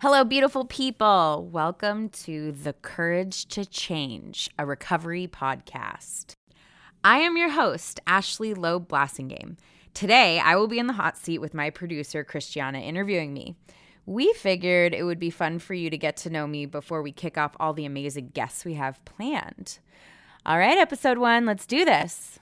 Hello, beautiful people. Welcome to The Courage to Change, a recovery podcast. I am your host, Ashley Loeb Blassingame. Today, I will be in the hot seat with my producer, Christiana, interviewing me. We figured it would be fun for you to get to know me before we kick off all the amazing guests we have planned. All right, episode 1, let's do this.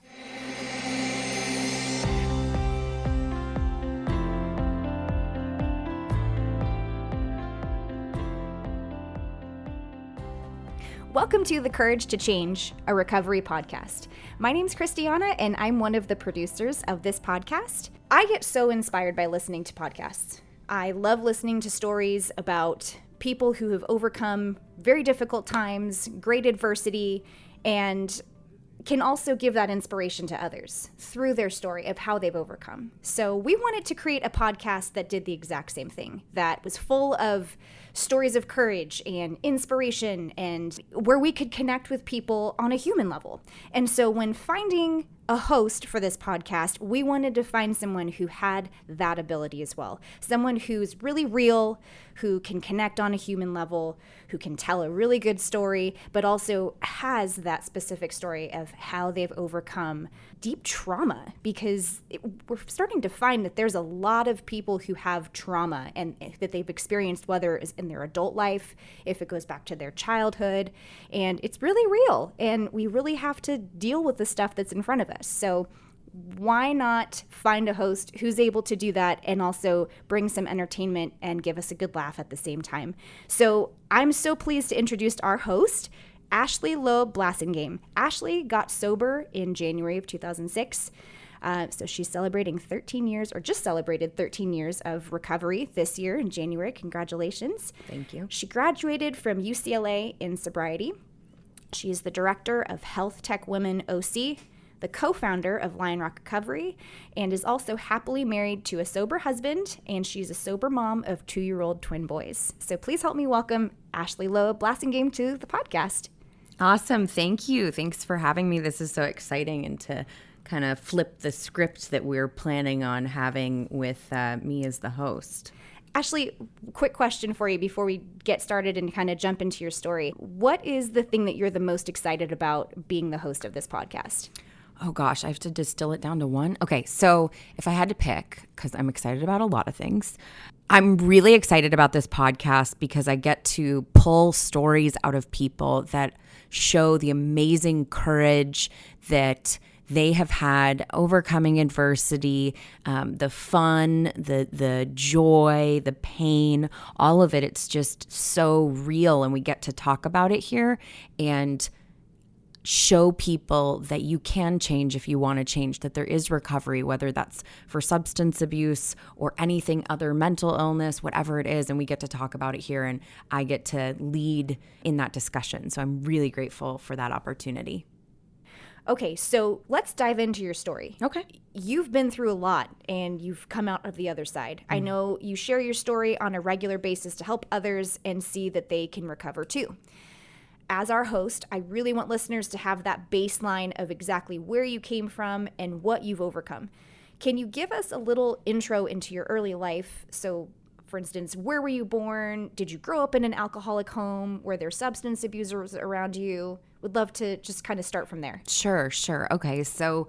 Welcome to The Courage to Change, a recovery podcast. My name's Christiana, and I'm one of the producers of this podcast. I get so inspired by listening to podcasts. I love listening to stories about people who have overcome very difficult times, great adversity, and can also give that inspiration to others through their story of how they've overcome. So we wanted to create a podcast that did the exact same thing, that was full of stories of courage and inspiration and where we could connect with people on a human level. And so when finding a host for this podcast, we wanted to find someone who had that ability as well. Someone who's really real, who can connect on a human level, who can tell a really good story, but also has that specific story of how they've overcome deep trauma, because we're starting to find that there's a lot of people who have trauma and that they've experienced, whether it's in their adult life, if it goes back to their childhood, and it's really real, and we really have to deal with the stuff that's in front of us. So why not find a host who's able to do that and also bring some entertainment and give us a good laugh at the same time? So I'm so pleased to introduce our host, Ashley Loeb Blassingame. Ashley got sober in January of 2006. So she's celebrating 13 years, or just celebrated 13 years of recovery this year in January. Congratulations. Thank you. She graduated from UCLA in sobriety. She is the director of HealthTech Women OC, the co-founder of Lionrock Recovery, and is also happily married to a sober husband, and she's a sober mom of 2-year-old twin boys. So please help me welcome Ashley Loeb Blassingame to the podcast. Awesome. Thank you. Thanks for having me. This is so exciting, and to kind of flip the script that we're planning on having with me as the host. Ashley, quick question for you before we get started and kind of jump into your story. What is the thing that you're the most excited about being the host of this podcast? Oh gosh, I have to distill it down to one. Okay, so if I had to pick, because I'm excited about a lot of things, I'm really excited about this podcast because I get to pull stories out of people that show the amazing courage that they have had overcoming adversity, the fun, the joy, the pain, all of it. It's just so real, and we get to talk about it here and show people that you can change if you want to change, that there is recovery, whether that's for substance abuse or anything other, mental illness, whatever it is. And we get to talk about it here, and I get to lead in that discussion. So I'm really grateful for that opportunity. Okay, so let's dive into your story. Okay. You've been through a lot, and you've come out of the other side. I know you share your story on a regular basis to help others and see that they can recover too. As our host, I really want listeners to have that baseline of exactly where you came from and what you've overcome. Can you give us a little intro into your early life? So, for instance, where were you born? Did you grow up in an alcoholic home? Were there substance abusers around you? Would love to just kind of start from there. Sure. Okay, so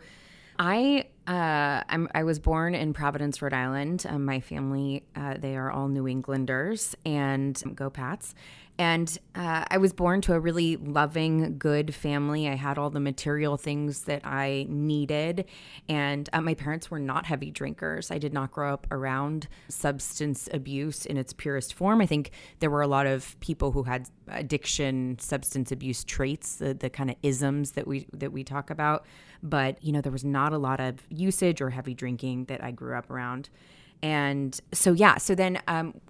I was born in Providence, Rhode Island. My family, they are all New Englanders, and go Pats. And I was born to a really loving, good family. I had all the material things that I needed. And my parents were not heavy drinkers. I did not grow up around substance abuse in its purest form. I think there were a lot of people who had addiction, substance abuse traits, the kind of isms that we talk about. But, there was not a lot of usage or heavy drinking that I grew up around. And so then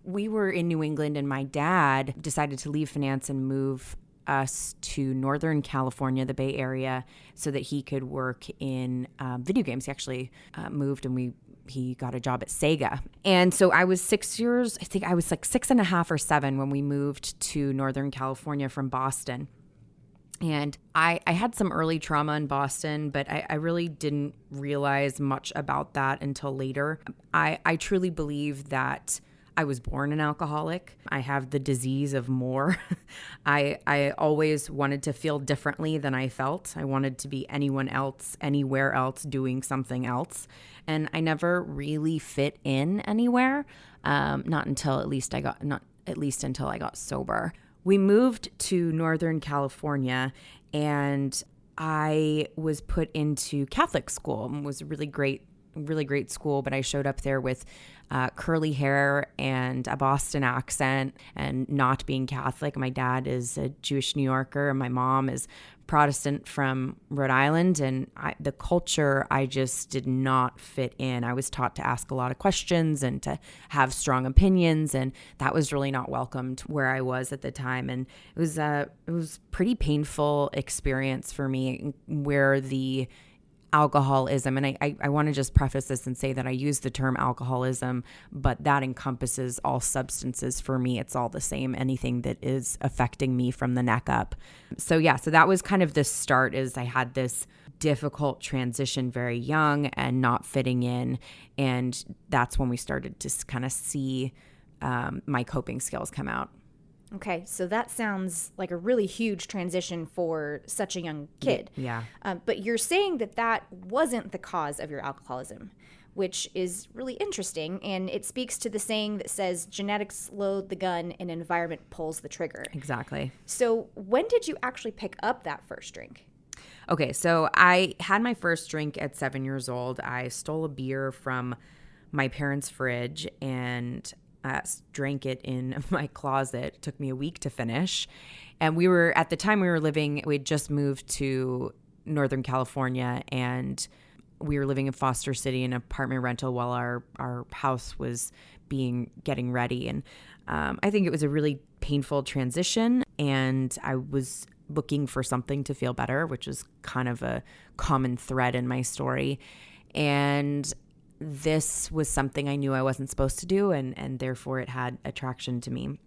we were in New England, and my dad decided to leave finance and move us to Northern California, the Bay Area, so that he could work in video games. He actually moved, and he got a job at Sega. And so I was 6 years, I think I was like 6.5 or 7 when we moved to Northern California from Boston. And I had some early trauma in Boston, but I really didn't realize much about that until later. I truly believe that I was born an alcoholic. I have the disease of more. I always wanted to feel differently than I felt. I wanted to be anyone else, anywhere else, doing something else. And I never really fit in anywhere, not until at least until I got sober. We moved to Northern California, and I was put into Catholic school. It was a really great school, but I showed up there with curly hair and a Boston accent and not being Catholic. My dad is a Jewish New Yorker, and my mom is Protestant from Rhode Island. And the culture, I just did not fit in. I was taught to ask a lot of questions and to have strong opinions, and that was really not welcomed where I was at the time. And it was pretty painful experience for me, where the alcoholism, and I want to just preface this and say that I use the term alcoholism, but that encompasses all substances for me. It's all the same, anything that is affecting me from the neck up. So that was kind of the start. Is I had this difficult transition very young and not fitting in, and that's when we started to kind of see my coping skills come out. Okay, so that sounds like a really huge transition for such a young kid. Yeah. But you're saying that wasn't the cause of your alcoholism, which is really interesting. And it speaks to the saying that says genetics load the gun and environment pulls the trigger. Exactly. So when did you actually pick up that first drink? Okay, so I had my first drink at 7 years old. I stole a beer from my parents' fridge and drank it in my closet. It took me a week to finish. And at the time we had just moved to Northern California, and we were living in Foster City in an apartment rental while our house was getting ready. And I think it was a really painful transition, and I was looking for something to feel better, which was kind of a common thread in my story. And this was something I knew I wasn't supposed to do, and therefore it had attraction to me.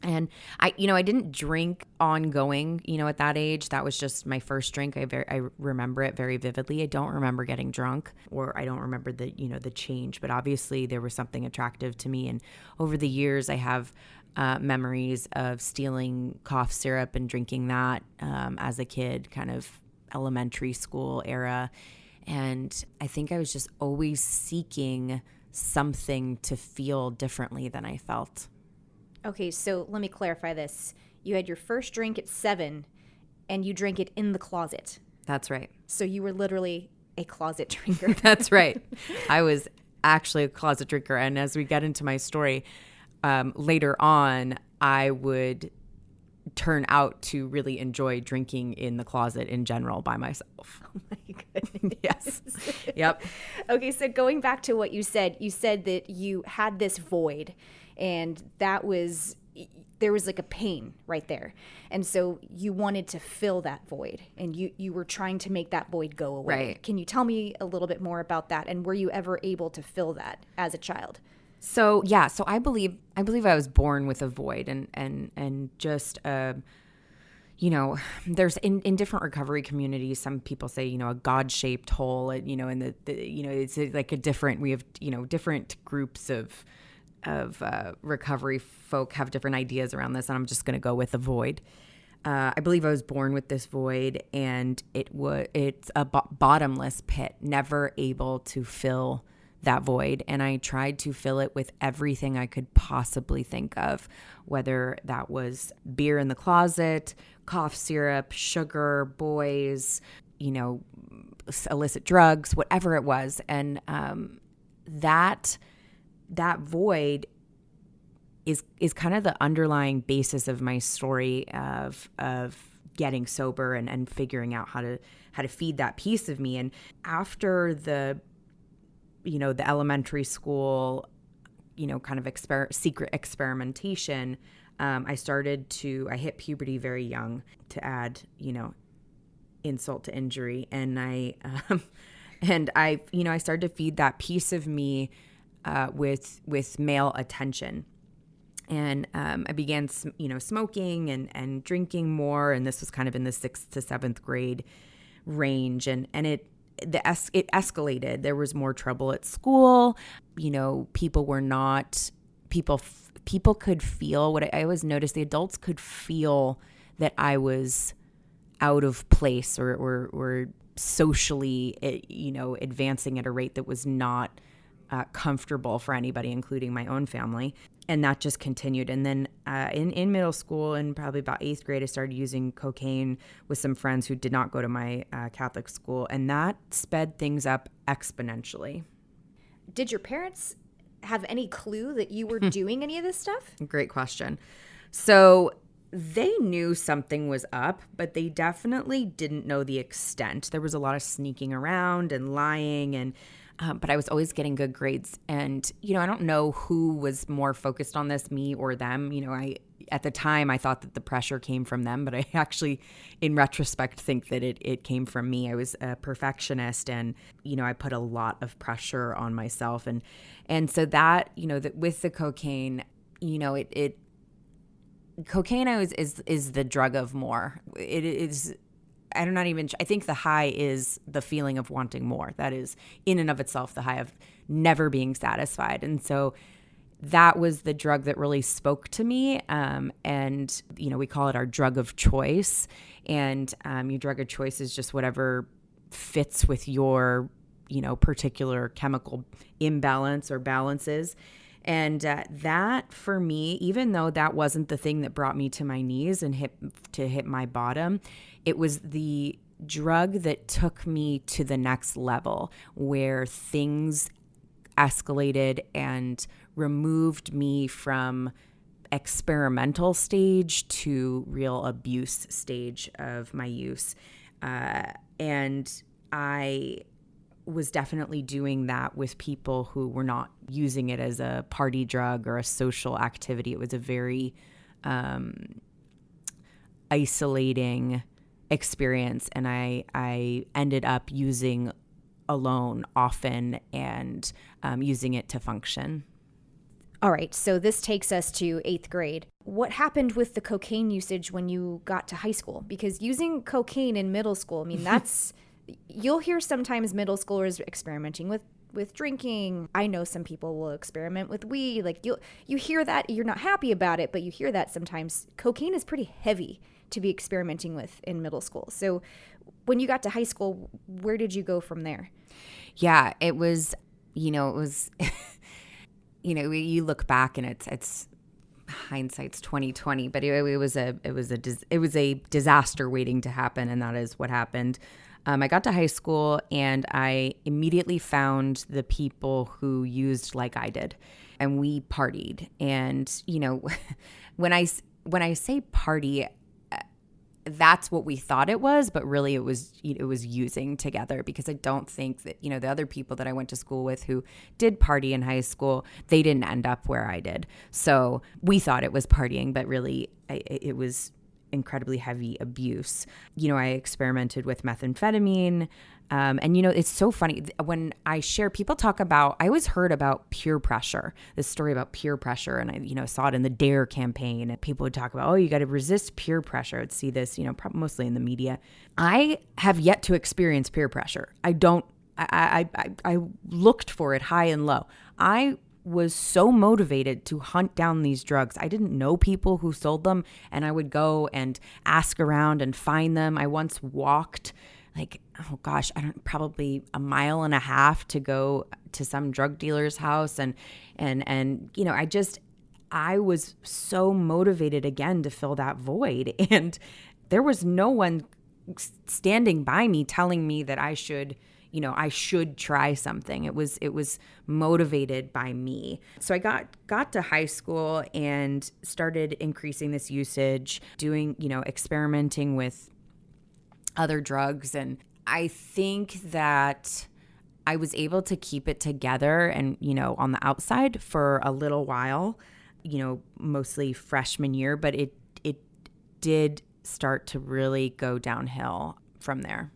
And I didn't drink ongoing, at that age. That was just my first drink. I remember it very vividly. I don't remember getting drunk, or I don't remember the change, but obviously there was something attractive to me. And over the years, I have memories of stealing cough syrup and drinking that as a kid, kind of elementary school era. And I think I was just always seeking something to feel differently than I felt. Okay, so let me clarify this. You had your first drink at 7, and you drank it in the closet. That's right. So you were literally a closet drinker. That's right. I was actually a closet drinker. And as we get into my story, later on, I would turn out to really enjoy drinking in the closet in general by myself. Oh my goodness. Yes. Yep. Okay, so going back to what you said that you had this void, and there was like a pain right there. And so you wanted to fill that void, and you were trying to make that void go away. Right. Can you tell me a little bit more about that? And were you ever able to fill that as a child? So I believe I was born with a void, and just there's in different recovery communities, some people say a God-shaped hole, and it's like we have different groups of recovery folk have different ideas around this, and I'm just going to go with the void. I believe I was born with this void, and it's a bottomless pit, never able to fill that void. And I tried to fill it with everything I could possibly think of, whether that was beer in the closet, cough syrup, sugar, boys, illicit drugs, whatever it was. And that void is kind of the underlying basis of my story of getting sober and figuring out how to feed that piece of me. And after the elementary school, kind of secret experimentation, I hit puberty very young, to add, insult to injury. And I started to feed that piece of me with male attention. And I began, smoking and drinking more. And this was kind of in the 6th to 7th grade range. And it escalated. There was more trouble at school. People people could feel what I always noticed. The adults could feel that I was out of place or socially, advancing at a rate that was not comfortable for anybody, including my own family. And that just continued. And then in middle school and probably about 8th grade, I started using cocaine with some friends who did not go to my Catholic school. And that sped things up exponentially. Did your parents have any clue that you were doing any of this stuff? Great question. So they knew something was up, but they definitely didn't know the extent. There was a lot of sneaking around and lying, and but I was always getting good grades. And, I don't know who was more focused on this, me or them. At the time, I thought that the pressure came from them, but I actually, in retrospect, think that it came from me. I was a perfectionist, and, I put a lot of pressure on myself. And so that, that with the cocaine, cocaine is the drug of more. It is, I think the high is the feeling of wanting more. That is in and of itself the high of never being satisfied. And so that was the drug that really spoke to me. And, we call it our drug of choice. And your drug of choice is just whatever fits with your, particular chemical imbalance or balances. And that for me, even though that wasn't the thing that brought me to my knees and hit my bottom, it was the drug that took me to the next level where things escalated and removed me from experimental stage to real abuse stage of my use. And I was definitely doing that with people who were not using it as a party drug or a social activity. It was a very isolating experience, and I ended up using alone often and using it to function. All right, so this takes us to 8th grade. What happened with the cocaine usage when you got to high school? Because using cocaine in middle school, that's... You'll hear sometimes middle schoolers experimenting with drinking. I know some people will experiment with weed. Like you hear that, you're not happy about it, but you hear that sometimes. Cocaine is pretty heavy to be experimenting with in middle school. So when you got to high school, where did you go from there? Yeah, it was, you look back and it's hindsight's 2020, but it was a disaster waiting to happen, and that is what happened. I got to high school and I immediately found the people who used like I did, and we partied. And, when I say party, that's what we thought it was, but really it was using together, because I don't think that, the other people that I went to school with who did party in high school, they didn't end up where I did. So we thought it was partying, but really it was incredibly heavy abuse. I experimented with methamphetamine. And, it's so funny when I share, people talk about, I always heard about peer pressure, this story about peer pressure. And I, saw it in the DARE campaign, and people would talk about, oh, you got to resist peer pressure. I'd see this, mostly in the media. I have yet to experience peer pressure. I looked for it high and low. I was so motivated to hunt down these drugs. I didn't know people who sold them, and I would go and ask around and find them. I once walked probably a mile and a half to go to some drug dealer's house. And I was so motivated again to fill that void. And there was no one standing by me telling me that I should try something. It was motivated by me. So I got to high school and started increasing this usage, doing, experimenting with other drugs. And I think that I was able to keep it together and, on the outside for a little while, mostly freshman year, but it did start to really go downhill from there.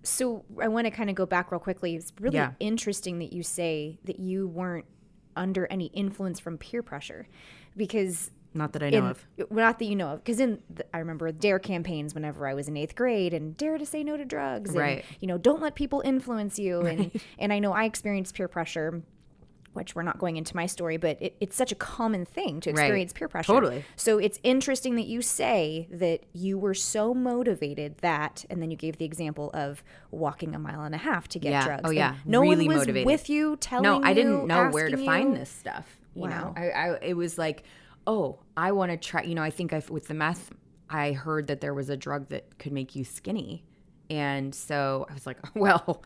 So I want to kind of go back real quickly. It's really interesting that you say that you weren't under any influence from peer pressure, because not that I know of. Not that you know of, because I remember DARE campaigns whenever I was in 8th grade, and dare to say no to drugs, and right. Don't let people influence you, right. and I know I experienced peer pressure which we're not going into my story, but it's such a common thing to Right. experience peer pressure. Totally. So it's interesting that you say that you were so motivated that, and then you gave the example of walking 1.5 miles to get Yeah. drugs. Oh, yeah. And no Really one was motivated. with you, telling No, I didn't you, know where to asking find you. this stuff. You Wow. know, it was like, oh, I want to try. You know, I think with the meth, I heard that there was a drug that could make you skinny. And so I was like, well,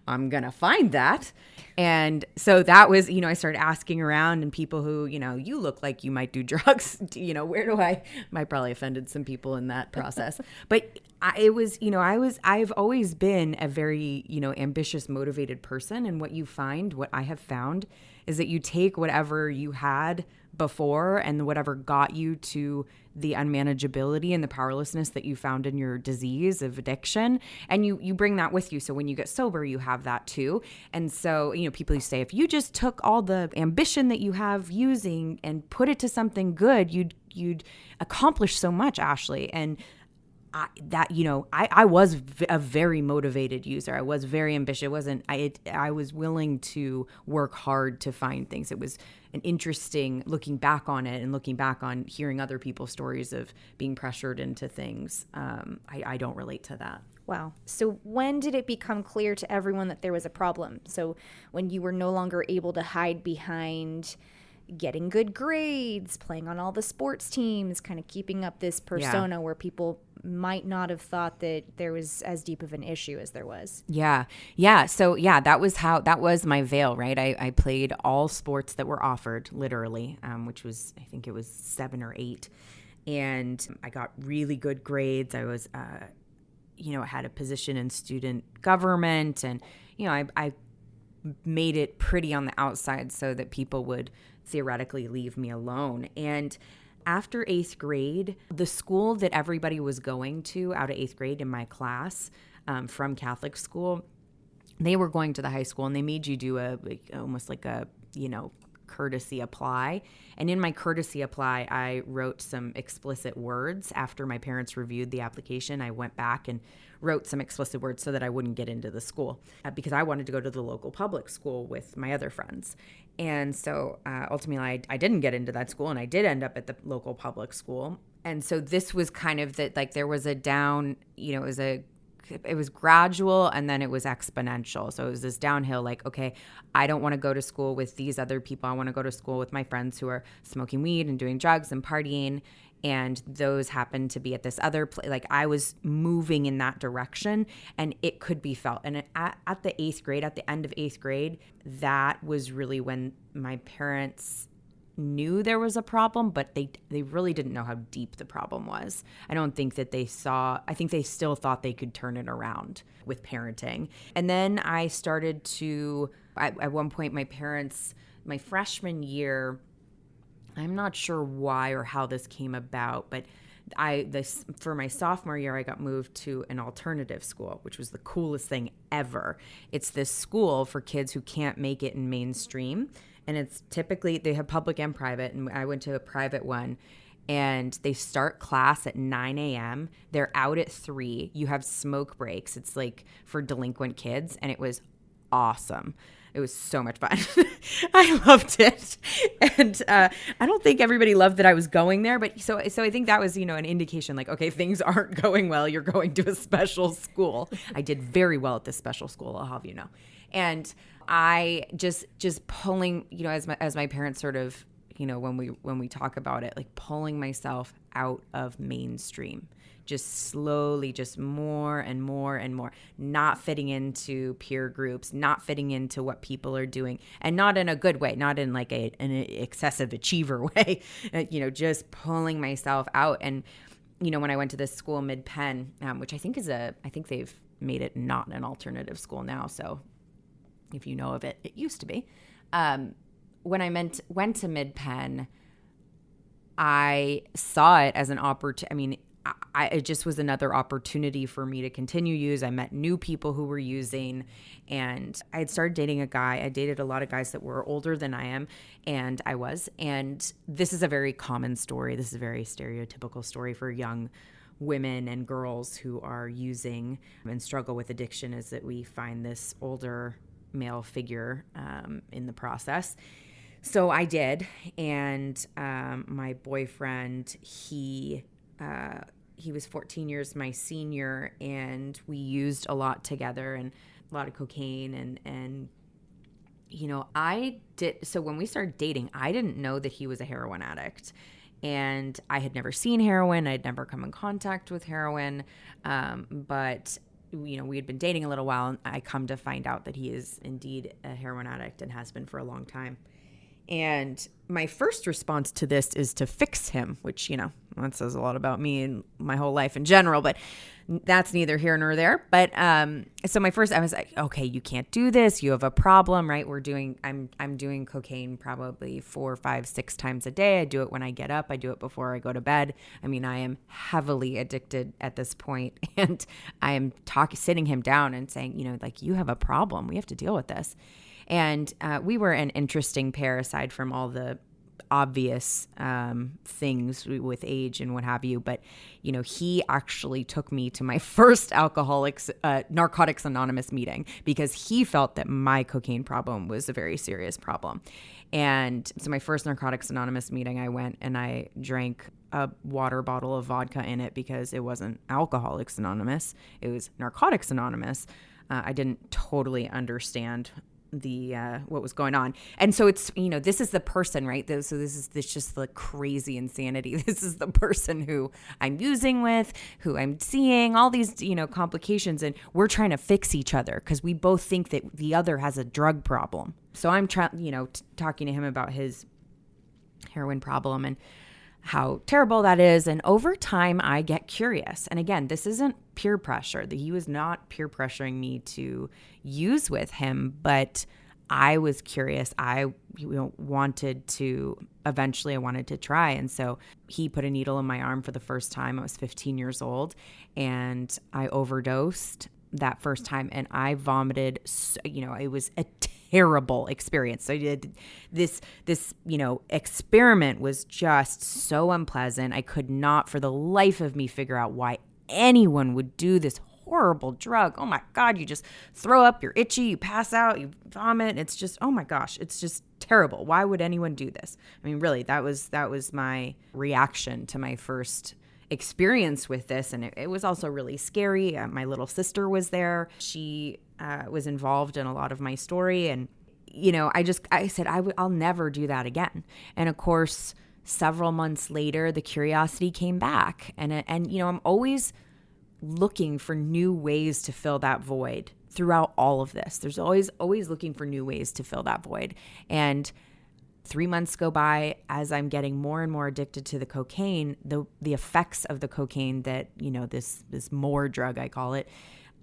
I'm going to find that. And so that was, you know, I started asking around and people who, you know, you look like you might do drugs. You know, where do I probably offended some people in that process. But it was, you know, I've always been a very, you know, ambitious, motivated person. And what I have found is that you take whatever you had before and whatever got you to the unmanageability and the powerlessness that you found in your disease of addiction, and you bring that with you. So when you get sober, you have that too. And so, you know, people say, if you just took all the ambition that you have using and put it to something good, you'd accomplish so much, Ashley. And I was a very motivated user. I was very ambitious. I was willing to work hard to find things. It was an interesting looking back on it and looking back on hearing other people's stories of being pressured into things. I don't relate to that. Wow. So when did it become clear to everyone that there was a problem? So when you were no longer able to hide behind getting good grades, playing on all the sports teams, kind of keeping up this persona where people might not have thought that there was as deep of an issue as there was. Yeah. Yeah. So that was my veil, right? I played all sports that were offered, literally, which was, I think it was 7 or 8. And I got really good grades. I was, you know, had a position in student government, and, you know, I made it pretty on the outside so that people would theoretically leave me alone. And after 8th grade, the school that everybody was going to out of 8th grade in my class, from Catholic school, they were going to the high school, and they made you do almost like a, you know, courtesy apply. And in my courtesy apply, I wrote some explicit words. After my parents reviewed the application, I went back and wrote some explicit words so that I wouldn't get into the school, because I wanted to go to the local public school with my other friends. And so ultimately I didn't get into that school, and I did end up at the local public school. And so this was kind of that, like, there was a down, you know, it was gradual, and then it was exponential. So it was this downhill, like, okay, I don't want to go to school with these other people. I want to go to school with my friends who are smoking weed and doing drugs and partying. And those happened to be at this other place. Like, I was moving in that direction, and it could be felt. And at the 8th grade, at the end of 8th grade, that was really when my parents knew there was a problem, but they really didn't know how deep the problem was. I don't think that I think they still thought they could turn it around with parenting. And then I started to, at one point, my freshman year, I'm not sure why or how this came about, but for my sophomore year, I got moved to an alternative school, which was the coolest thing ever. It's this school for kids who can't make it in mainstream. And it's typically, they have public and private, and I went to a private one, and they start class at 9 a.m. They're out at 3. You have smoke breaks. It's like for delinquent kids, and it was awesome. It was so much fun. I loved it. And I don't think everybody loved that I was going there, but so I think that was, you know, an indication, like, okay, things aren't going well. You're going to a special school. I did very well at this special school, I'll have you know. And I just pulling, you know, as my parents sort of, you know, when we talk about it, like pulling myself out of mainstream, just slowly, just more and more and more, not fitting into peer groups, not fitting into what people are doing, and not in a good way, not in like an excessive achiever way, you know, just pulling myself out. And, you know, when I went to this school, Mid-Penn, which I think they've made it not an alternative school now. So if you know of it, it used to be. When I went to Mid-Penn, I saw it as an opportunity. I mean, it just was another opportunity for me to continue use. I met new people who were using, and I had started dating a guy. I dated a lot of guys that were older than I am, and I was. And this is a very common story. This is a very stereotypical story for young women and girls who are using and struggle with addiction, is that we find this older male figure in the process. So I did, and my boyfriend, he was 14 years my senior, and we used a lot together and a lot of cocaine, and so when we started dating, I didn't know that he was a heroin addict, and I had never seen heroin. I'd never come in contact with heroin, but we had been dating a little while, and I come to find out that he is indeed a heroin addict and has been for a long time. And my first response to this is to fix him, which, that says a lot about me and my whole life in general, but that's neither here nor there. But so I was like, okay, you can't do this. You have a problem, right? I'm doing cocaine probably 4, 5, 6 times a day. I do it when I get up. I do it before I go to bed. I mean, I am heavily addicted at this point, and I am sitting him down and saying, you have a problem. We have to deal with this. And we were an interesting pair aside from all the obvious things with age and what have you. But, he actually took me to my first Narcotics Anonymous meeting because he felt that my cocaine problem was a very serious problem. And so my first Narcotics Anonymous meeting, I went and I drank a water bottle of vodka in it because it wasn't Alcoholics Anonymous. It was Narcotics Anonymous. I didn't totally understand what was going on. And so it's, this is the person, right? So this is just the crazy insanity. This is the person who I'm using with, who I'm seeing, all these, complications. And we're trying to fix each other because we both think that the other has a drug problem. So I'm talking to him about his heroin problem and how terrible that is. And over time, I get curious. And again, this isn't peer pressure. He was not peer pressuring me to use with him, but I was curious. I wanted to try. And so he put a needle in my arm for the first time. I was 15 years old, and I overdosed that first time, and I vomited. It was a terrible experience. So this experiment was just so unpleasant. I could not for the life of me figure out why anyone would do this horrible drug. Oh my God, you just throw up, you're itchy, you pass out, you vomit. It's just, oh my gosh, it's just terrible. Why would anyone do this? I mean, really, that was my reaction to my first experience with this. And it was also really scary. My little sister was there. She was involved in a lot of my story. And, I said, I'll never do that again. And of course, several months later, the curiosity came back. And I'm always looking for new ways to fill that void throughout all of this. There's always looking for new ways to fill that void. And 3 months go by as I'm getting more and more addicted to the cocaine, the effects of the cocaine that, this more drug, I call it,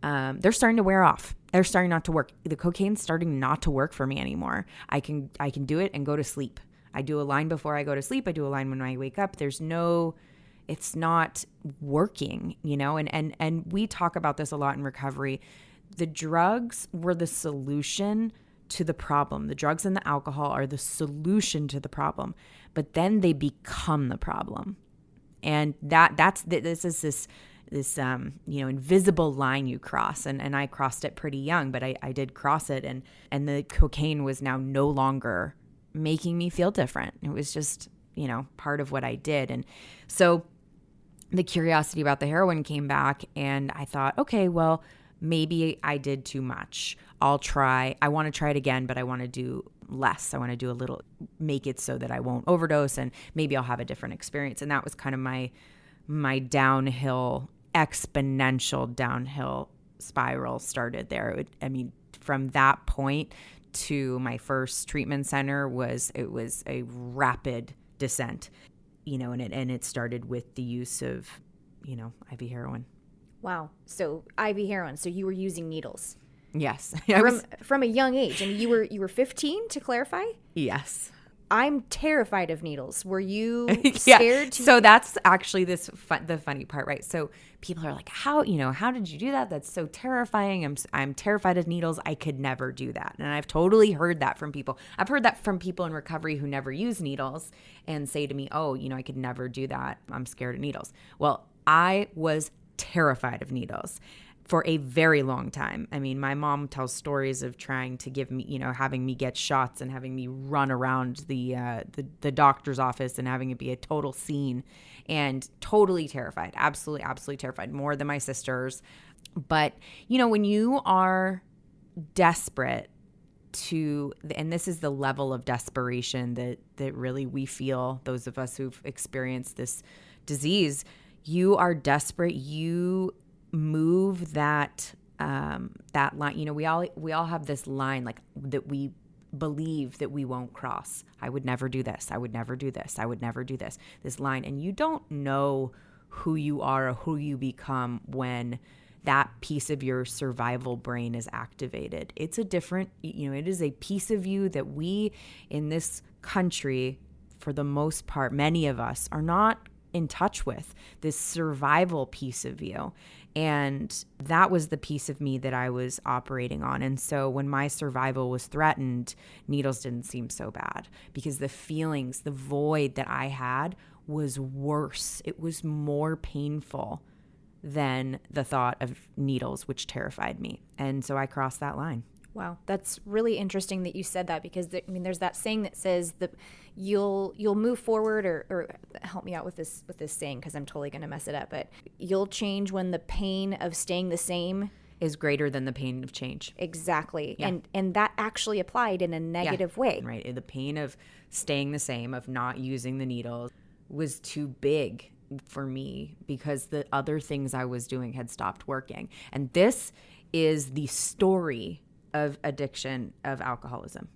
they're starting to wear off. They're starting not to work. The cocaine's starting not to work for me anymore. I can do it and go to sleep. I do a line before I go to sleep. I do a line when I wake up. It's not working, and we talk about this a lot in recovery. The drugs were the solution to the problem. The drugs and the alcohol are the solution to the problem, but then they become the problem. And this is this invisible line you cross. And I crossed it pretty young, but I did cross it. And the cocaine was now no longer making me feel different. It was just, part of what I did. And so the curiosity about the heroin came back, and I thought, okay, well, maybe I did too much. I want to try it again, but I want to do less. I want to do a little, make it so that I won't overdose, and maybe I'll have a different experience. And that was kind of my exponential downhill spiral started there. From that point to my first treatment center it was a rapid descent, and it started with the use of, IV heroin. Wow. So IV heroin. So you were using needles. Yes. From a young age. You were 15, to clarify? Yes. I'm terrified of needles. Were you scared? So that's actually the funny part, right? So people are like, how did you do that? That's so terrifying. I'm terrified of needles. I could never do that. And I've totally heard that from people. I've heard that from people in recovery who never use needles and say to me, oh, I could never do that. I'm scared of needles. Well, I was terrified of needles for a very long time. I mean, my mom tells stories of trying to give me, having me get shots and having me run around the doctor's office and having it be a total scene, and totally terrified, absolutely terrified, more than my sisters. But, when you are desperate and this is the level of desperation that really we feel, those of us who've experienced this disease, you are desperate. You move that line. We all have this line, like, that we believe that we won't cross. I would never do this. I would never do this. I would never do this. This line. And you don't know who you are or who you become when that piece of your survival brain is activated. It's a different, it is a piece of you that we in this country, for the most part, many of us are not in touch with, this survival piece of you. And that was the piece of me that I was operating on. And so when my survival was threatened, needles didn't seem so bad, because the feelings, the void that I had was worse. It was more painful than the thought of needles, which terrified me. And so I crossed that line. Wow, that's really interesting that you said that, because there's that saying that says that you'll move forward, or help me out with this saying, because I'm totally going to mess it up, but you'll change when the pain of staying the same is greater than the pain of change. Exactly. Yeah. And that actually applied in a negative way. Right. The pain of staying the same, of not using the needles, was too big for me, because the other things I was doing had stopped working. And this is the story of addiction, of alcoholism.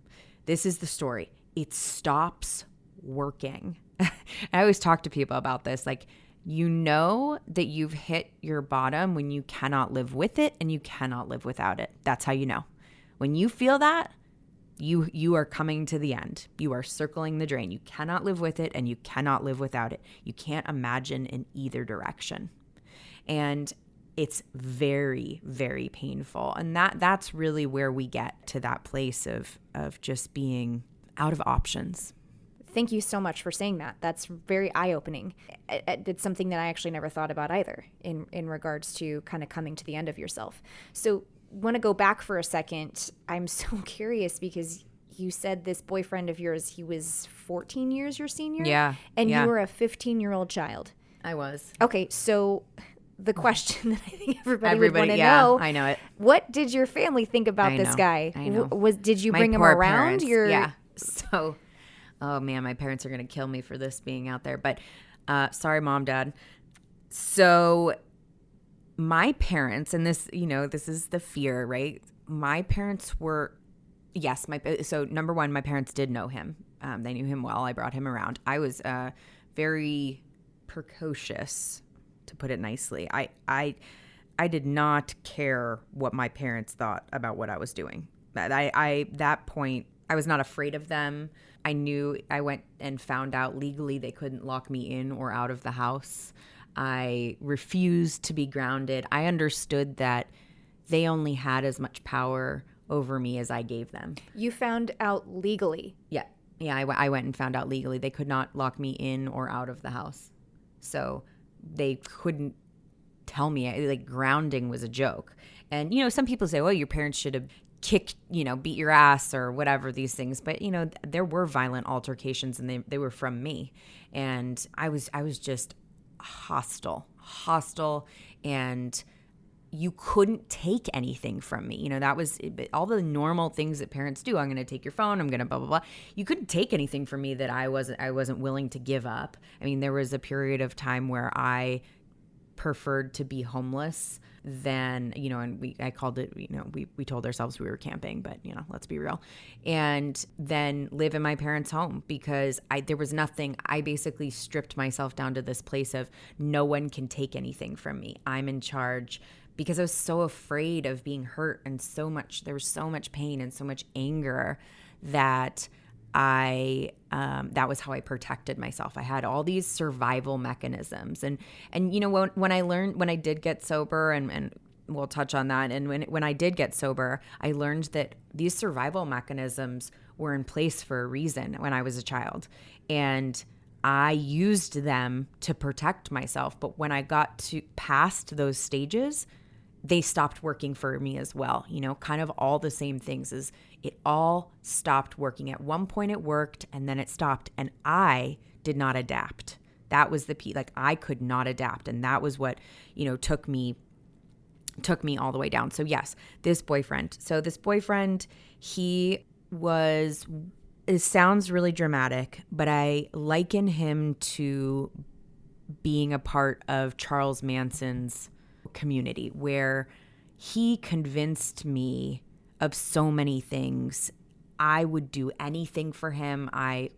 This is the story. It stops working. I always talk to people about this. Like, that you've hit your bottom when you cannot live with it and you cannot live without it. That's how you know. When you feel that, you are coming to the end. You are circling the drain. You cannot live with it and you cannot live without it. You can't imagine in either direction. And it's very, very painful. And that's really where we get to that place of just being out of options. Thank you so much for saying that. That's very eye-opening. It's something that I actually never thought about either in regards to kind of coming to the end of yourself. So want to go back for a second. I'm so curious, because you said this boyfriend of yours, he was 14 years your senior? Yeah. And yeah. You were a 15-year-old child. I was. Okay, so the question that I think everybody would want to know. I know it. What did your family think about this guy? I know. Did you My bring him poor around? Parents. Yeah. So, oh man, my parents are going to kill me for this being out there. But sorry, Mom, Dad. So my parents, and this, this is the fear, right? My parents were, yes. So number one, my parents did know him. They knew him well. I brought him around. I was very precocious, to put it nicely. I did not care what my parents thought about what I was doing. That point, I was not afraid of them. I knew. I went and found out legally they couldn't lock me in or out of the house. I refused to be grounded. I understood that they only had as much power over me as I gave them. You found out legally? Yeah. Yeah, I went and found out legally. They could not lock me in or out of the house. So they couldn't tell me. Like, grounding was a joke. And, some people say, well, your parents should have kicked, beat your ass or whatever, these things. But, there were violent altercations, and they were from me. And I was just hostile, and you couldn't take anything from me. That was all the normal things that parents do. I'm going to take your phone. I'm going to blah, blah, blah. You couldn't take anything from me that I wasn't willing to give up. I mean, there was a period of time where I preferred to be homeless than, and I called it, we told ourselves we were camping, but, let's be real. And then live in my parents' home, because there was nothing. I basically stripped myself down to this place of no one can take anything from me. I'm in charge, because I was so afraid of being hurt, and there was so much pain and so much anger that that was how I protected myself. I had all these survival mechanisms, and when I did get sober, and we'll touch on that. And when I did get sober, I learned that these survival mechanisms were in place for a reason when I was a child, and I used them to protect myself. But when I got past those stages, they stopped working for me as well. Kind of all the same things. Is it all stopped working. At one point it worked and then it stopped, and I did not adapt. That was the P. Like, I could not adapt, and that was what, took me all the way down. So yes, this boyfriend. So this boyfriend, he was, it sounds really dramatic, but I liken him to being a part of Charles Manson's community, where he convinced me of so many things. I would do anything for him. I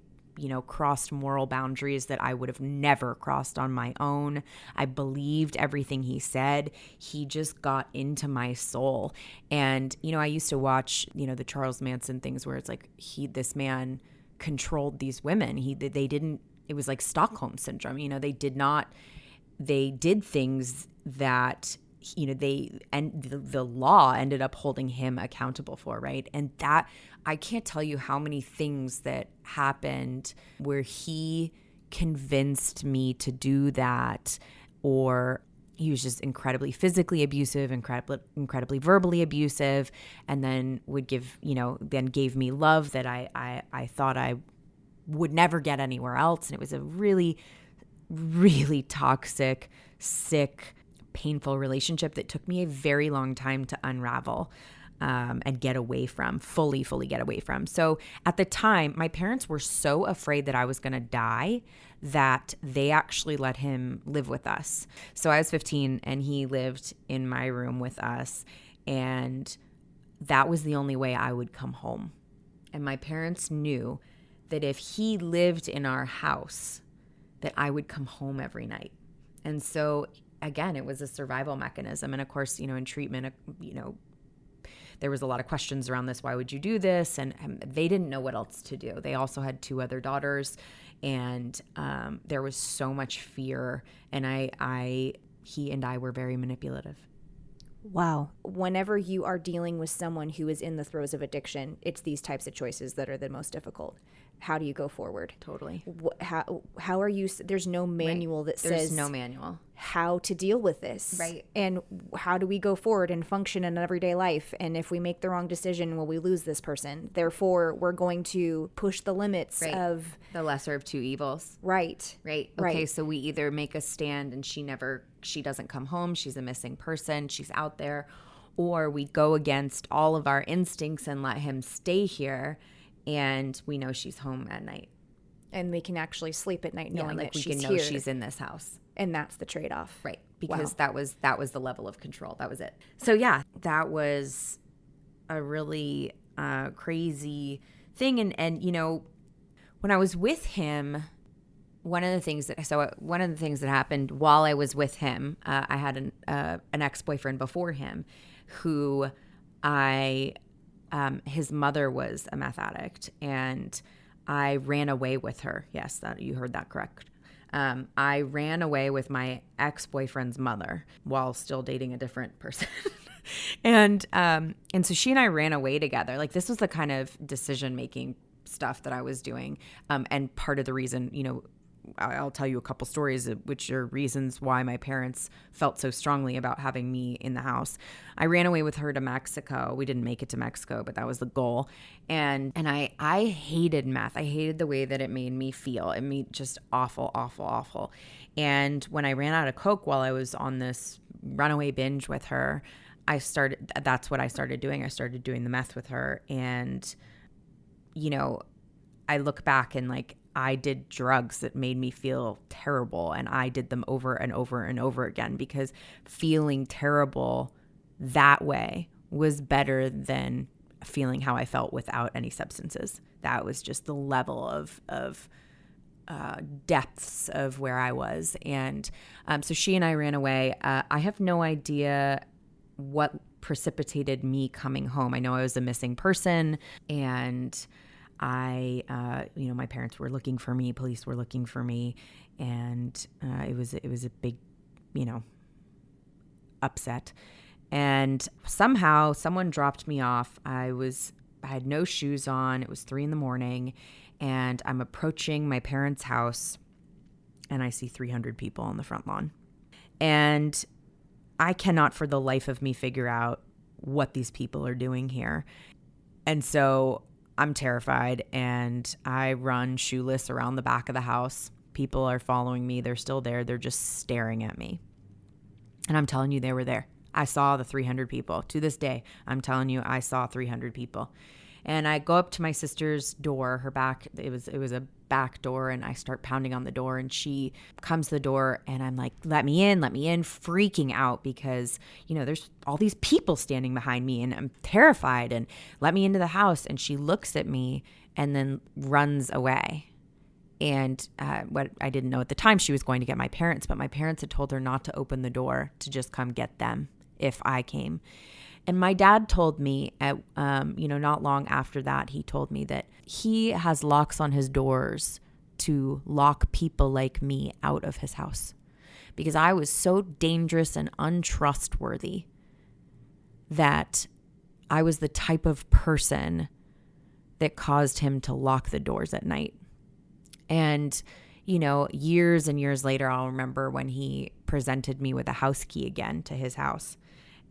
crossed moral boundaries that I would have never crossed on my own. I believed everything he said. He just got into my soul. And, I used to watch, the Charles Manson things where it's like this man controlled these women. It was like Stockholm syndrome. They did things that, the law ended up holding him accountable for, right? And that, I can't tell you how many things that happened where he convinced me to do that, or he was just incredibly physically abusive, incredibly verbally abusive, and then would then gave me love that I thought I would never get anywhere else. And it was a really, really toxic, sick, painful relationship that took me a very long time to unravel and get away from, fully get away from. So at the time, my parents were so afraid that I was going to die that they actually let him live with us. So I was 15 and he lived in my room with us, and that was the only way I would come home. And my parents knew that if he lived in our house, that I would come home every night. And so again, it was a survival mechanism. And of course, in treatment, there was a lot of questions around this. Why would you do this? And they didn't know what else to do. They also had 2 other daughters, and there was so much fear. And he and I were very manipulative. Wow. Whenever you are dealing with someone who is in the throes of addiction, it's these types of choices that are the most difficult. How do you go forward? Totally. How are you? There's no manual that says. There's no manual. How to deal with this. Right. And how do we go forward and function in everyday life? And if we make the wrong decision, will we lose this person? Therefore, we're going to push the limits of. The lesser of 2 evils. Right. Right. Okay. So we either make a stand and she doesn't come home. She's a missing person. She's out there. Or we go against all of our instincts and let him stay here. And we know she's home at night. And we can actually sleep at night knowing that she's here. We can know she's in this house. And that's the trade-off. Right. Because that was the level of control. That was it. So yeah, that was a really crazy thing. And when I was with him, one of the things that happened while I was with him, I had an ex-boyfriend before him who his mother was a meth addict, and I ran away with her. Yes, that you heard that correct. I ran away with my ex-boyfriend's mother while still dating a different person. and so she and I ran away together. Like, this was the kind of decision-making stuff that I was doing. And part of the reason, I'll tell you a couple stories, which are reasons why my parents felt so strongly about having me in the house. I ran away with her to Mexico. We didn't make it to Mexico, but that was the goal. And I hated meth. I hated the way that it made me feel. It made just awful, awful, awful. And when I ran out of Coke while I was on this runaway binge with her, that's what I started doing. I started doing the meth with her. And, I look back and I did drugs that made me feel terrible, and I did them over and over and over again, because feeling terrible that way was better than feeling how I felt without any substances. That was just the level of depths of where I was. And so she and I ran away. I have no idea what precipitated me coming home. I know I was a missing person, and my parents were looking for me, police were looking for me, and it was a big, upset. And somehow someone dropped me off. I had no shoes on. It was 3 a.m, and I'm approaching my parents' house, and I see 300 people on the front lawn. And I cannot for the life of me figure out what these people are doing here. And so I'm terrified, and I run shoeless around the back of the house. People are following me. They're still there. They're just staring at me. And I'm telling you, they were there. I saw the 300 people. To this day, I'm telling you, I saw 300 people. And I go up to my sister's door, her back, it was a back door, and I start pounding on the door, and she comes to the door, and I'm like, let me in, freaking out because, there's all these people standing behind me, and I'm terrified, and let me into the house. And she looks at me and then runs away. And what I didn't know at the time, she was going to get my parents, but my parents had told her not to open the door, to just come get them if I came. And my dad told me not long after that, he told me that he has locks on his doors to lock people like me out of his house because I was so dangerous and untrustworthy that I was the type of person that caused him to lock the doors at night. And, years and years later, I'll remember when he presented me with a house key again to his house.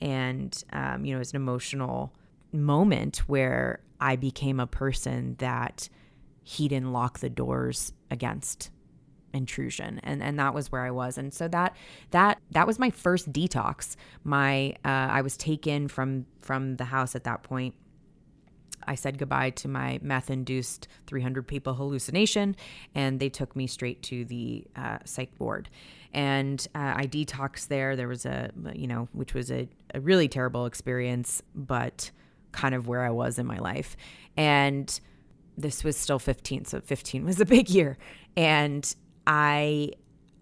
And, it was an emotional moment where I became a person that he didn't lock the doors against intrusion. And that was where I was. And so that was my first detox. I was taken from the house at that point. I said goodbye to my meth-induced 300 people hallucination, and they took me straight to the psych ward. And I detoxed there. There was which was a really terrible experience, but kind of where I was in my life. And this was still 15, so 15 was a big year. And I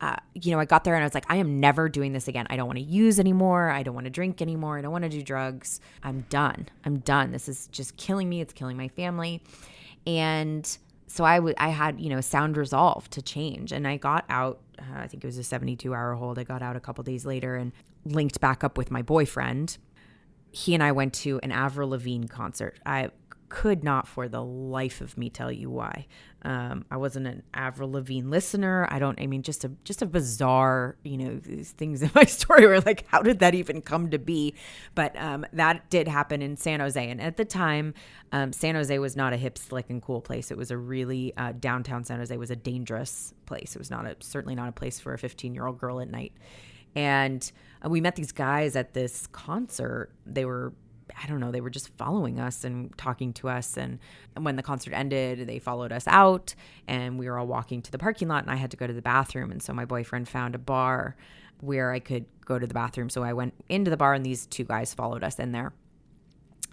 got there and I was like, I am never doing this again. I don't want to use anymore. I don't want to drink anymore. I don't want to do drugs. I'm done. This is just killing me. It's killing my family. And so I had, sound resolve to change. And I got out, I think it was a 72-hour hold. I got out a couple days later and linked back up with my boyfriend. He and I went to an Avril Lavigne concert. I could not for the life of me tell you why. I wasn't an Avril Lavigne listener. Just a bizarre, these things in my story were like, how did that even come to be? But that did happen in San Jose. And at the time, San Jose was not a hip, slick, and cool place. It was a really, downtown San Jose was a dangerous place. It was certainly not a place for a 15-year-old girl at night. And we met these guys at this concert. They were just following us and talking to us. And when the concert ended, they followed us out and we were all walking to the parking lot and I had to go to the bathroom. And so my boyfriend found a bar where I could go to the bathroom. So I went into the bar and these two guys followed us in there.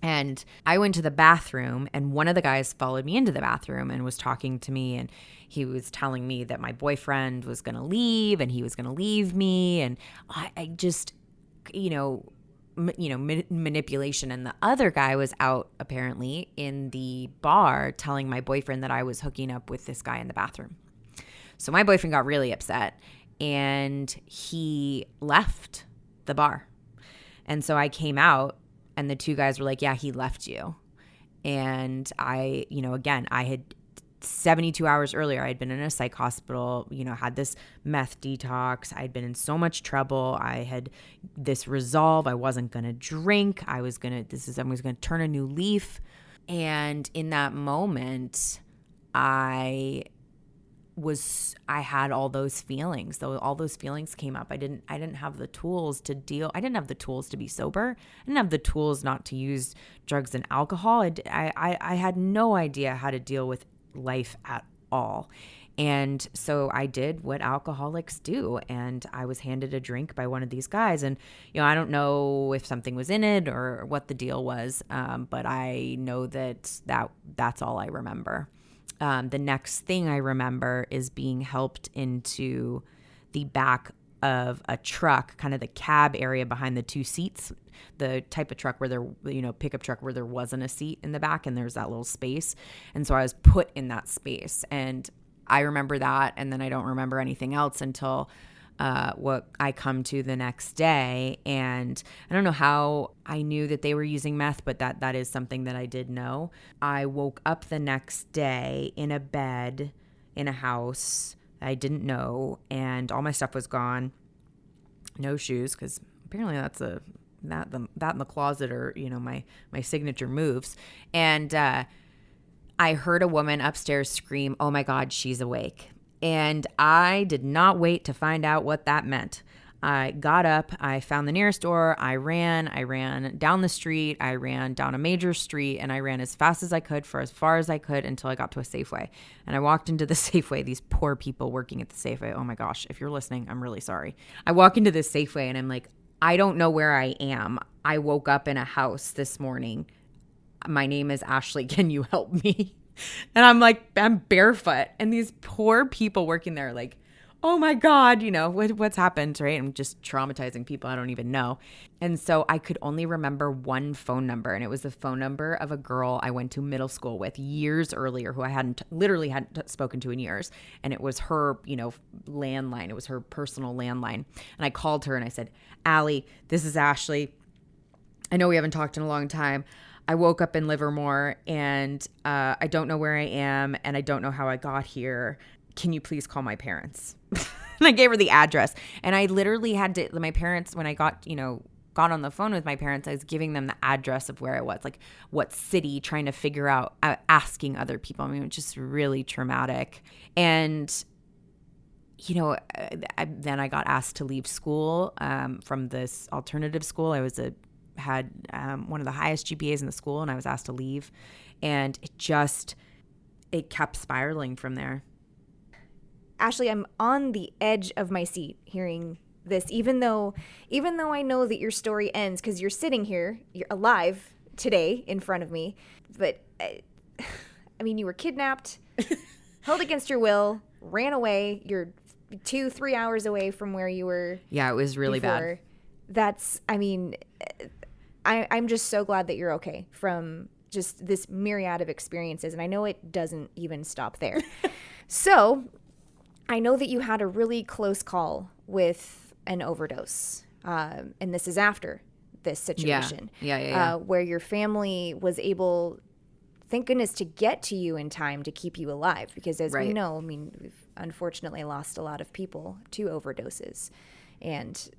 And I went to the bathroom and one of the guys followed me into the bathroom and was talking to me. And he was telling me that my boyfriend was going to leave and he was going to leave me. And I just, manipulation. And the other guy was out apparently in the bar telling my boyfriend that I was hooking up with this guy in the bathroom. So my boyfriend got really upset and he left the bar. And so I came out and the two guys were like, yeah, he left you. And I had 72 hours earlier, I'd been in a psych hospital, had this meth detox. I'd been in so much trouble. I had this resolve. I wasn't going to drink. I was going to turn a new leaf. And in that moment, I had all those feelings. So all those feelings came up. I didn't have the tools to deal. I didn't have the tools to be sober. I didn't have the tools not to use drugs and alcohol. I had no idea how to deal with life at all. And so I did what alcoholics do. And I was handed a drink by one of these guys. And, I don't know if something was in it or what the deal was. But I know that's all I remember. The next thing I remember is being helped into the back of a truck, kind of the cab area behind the two seats, the type of truck where there, pickup truck where there wasn't a seat in the back and there's that little space. And so I was put in that space and I remember that. And then I don't remember anything else until what I come to the next day. And I don't know how I knew that they were using meth, but that is something that I did know. I woke up the next day in a bed in a house I didn't know, and all my stuff was gone. No shoes, because apparently that's that in the closet are, my signature moves. And I heard a woman upstairs scream, "Oh my God, she's awake." And I did not wait to find out what that meant. I got up, I found the nearest door, I ran down the street, I ran down a major street, and I ran as fast as I could for as far as I could until I got to a Safeway. And I walked into the Safeway, these poor people working at the Safeway. Oh my gosh, if you're listening, I'm really sorry. I walk into this Safeway and I'm like, I don't know where I am. I woke up in a house this morning. My name is Ashley. Can you help me? And I'm like, I'm barefoot. And these poor people working there, like, oh my God, what's happened, right? I'm just traumatizing people I don't even know. And so I could only remember one phone number, and it was the phone number of a girl I went to middle school with years earlier who I hadn't spoken to in years. And it was her, landline. It was her personal landline. And I called her and I said, "Allie, this is Ashley. I know we haven't talked in a long time. I woke up in Livermore and I don't know where I am and I don't know how I got here. Can you please call my parents?" And I gave her the address. And I literally had to, my parents, when I got on the phone with my parents, I was giving them the address of where I was, like what city, trying to figure out, asking other people. I mean, it was just really traumatic. And, then I got asked to leave school from this alternative school. I had one of the highest GPAs in the school, and I was asked to leave. And it kept spiraling from there. Ashley, I'm on the edge of my seat hearing this, even though I know that your story ends because you're sitting here, you're alive today in front of me. But I mean, you were kidnapped, held against your will, ran away. You're 2-3 hours away from where you were. Yeah, it was really bad. I'm just so glad that you're okay from just this myriad of experiences. And I know it doesn't even stop there. So I know that you had a really close call with an overdose. And this is after this situation. Yeah. Where your family was able, thank goodness, to get to you in time to keep you alive. Because as we know, we've unfortunately lost a lot of people to overdoses. And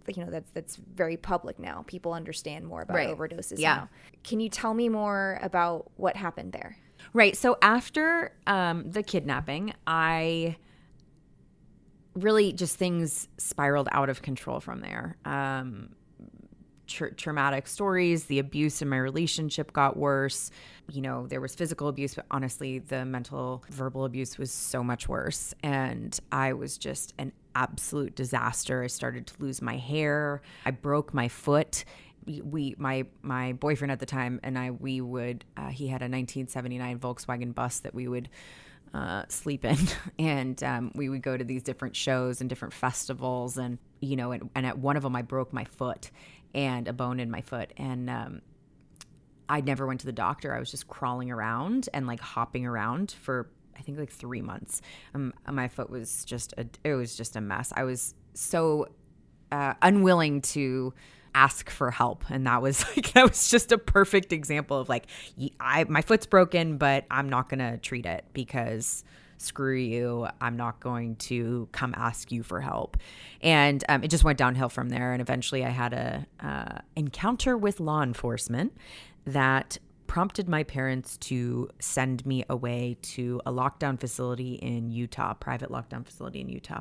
that's very public now. People understand more about overdoses now. Can you tell me more about what happened there? Right. So after the kidnapping, I really just things spiraled out of control from there. Traumatic stories, the abuse in my relationship got worse. There was physical abuse, but honestly, the mental, verbal abuse was so much worse. And I was just an absolute disaster. I started to lose my hair. I broke my foot. My boyfriend at the time and he had a 1979 Volkswagen bus that we would sleep in. And we would go to these different shows and different festivals. And, and at one of them, I broke my foot and a bone in my foot. And I never went to the doctor. I was just crawling around and like hopping around for, I think, like 3 months. My foot was just a mess. I was so unwilling to ask for help. And that was just a perfect example of like, my foot's broken, but I'm not going to treat it because screw you. I'm not going to come ask you for help. And it just went downhill from there. And eventually I had a encounter with law enforcement that prompted my parents to send me away to a lockdown facility in Utah, private lockdown facility in Utah.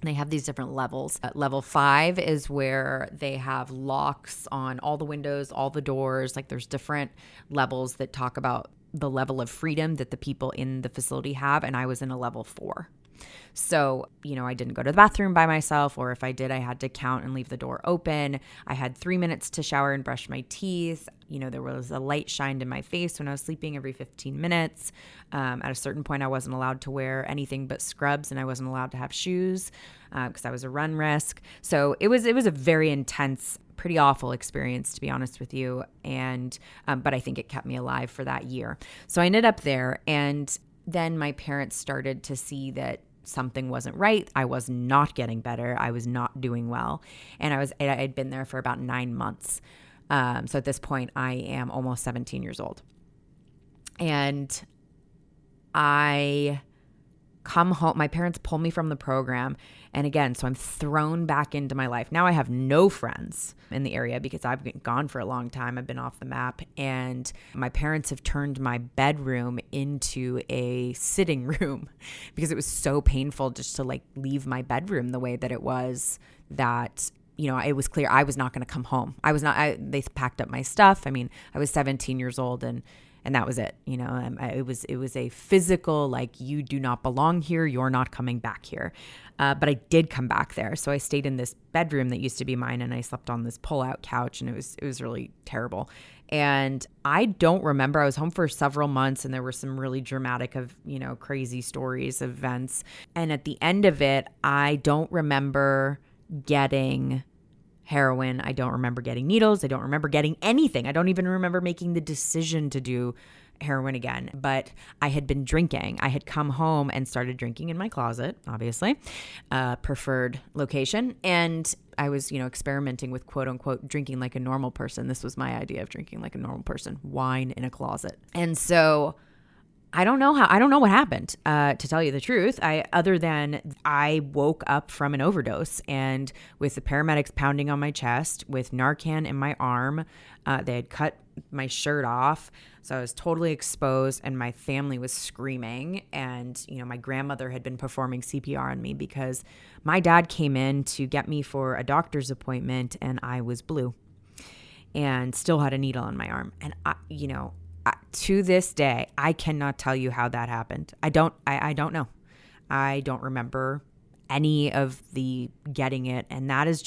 They have these different levels. Level 5 is where they have locks on all the windows, all the doors. Like there's different levels that talk about the level of freedom that the people in the facility have. And I was in a level 4. So, I didn't go to the bathroom by myself, or if I did, I had to count and leave the door open. I had 3 minutes to shower and brush my teeth. There was a light shined in my face when I was sleeping every 15 minutes. At a certain point, I wasn't allowed to wear anything but scrubs, and I wasn't allowed to have shoes because I was a run risk. So it was a very intense, pretty awful experience, to be honest with you. And but I think it kept me alive for that year. So I ended up there, and then my parents started to see that something wasn't right. I was not getting better. I was not doing well. And I had been there for about 9 months. So at this point, I am almost 17 years old. And I come home. My parents pull me from the program. And again, so I'm thrown back into my life. Now I have no friends in the area because I've been gone for a long time. I've been off the map. And my parents have turned my bedroom into a sitting room because it was so painful just to like leave my bedroom the way that it was, that it was clear I was not going to come home. They packed up my stuff. I mean, I was 17 years old and that was it. It was a physical, like, you do not belong here. You're not coming back here. But I did come back there. So I stayed in this bedroom that used to be mine, and I slept on this pull-out couch, and it was really terrible. And I don't remember. I was home for several months, and there were some really dramatic crazy stories, events. And at the end of it, I don't remember getting heroin. I don't remember getting needles. I don't remember getting anything. I don't even remember making the decision to do heroin again. But I had been drinking. I had come home and started drinking in my closet, obviously, preferred location. And I was, experimenting with quote unquote drinking like a normal person. This was my idea of drinking like a normal person, wine in a closet. And so I don't know what happened, to tell you the truth, other than I woke up from an overdose, and with the paramedics pounding on my chest, with Narcan in my arm, they had cut my shirt off. So I was totally exposed, and my family was screaming. And, my grandmother had been performing CPR on me because my dad came in to get me for a doctor's appointment, and I was blue and still had a needle in my arm. And to this day, I cannot tell you how that happened. I don't know. I don't remember any of the getting it. And that is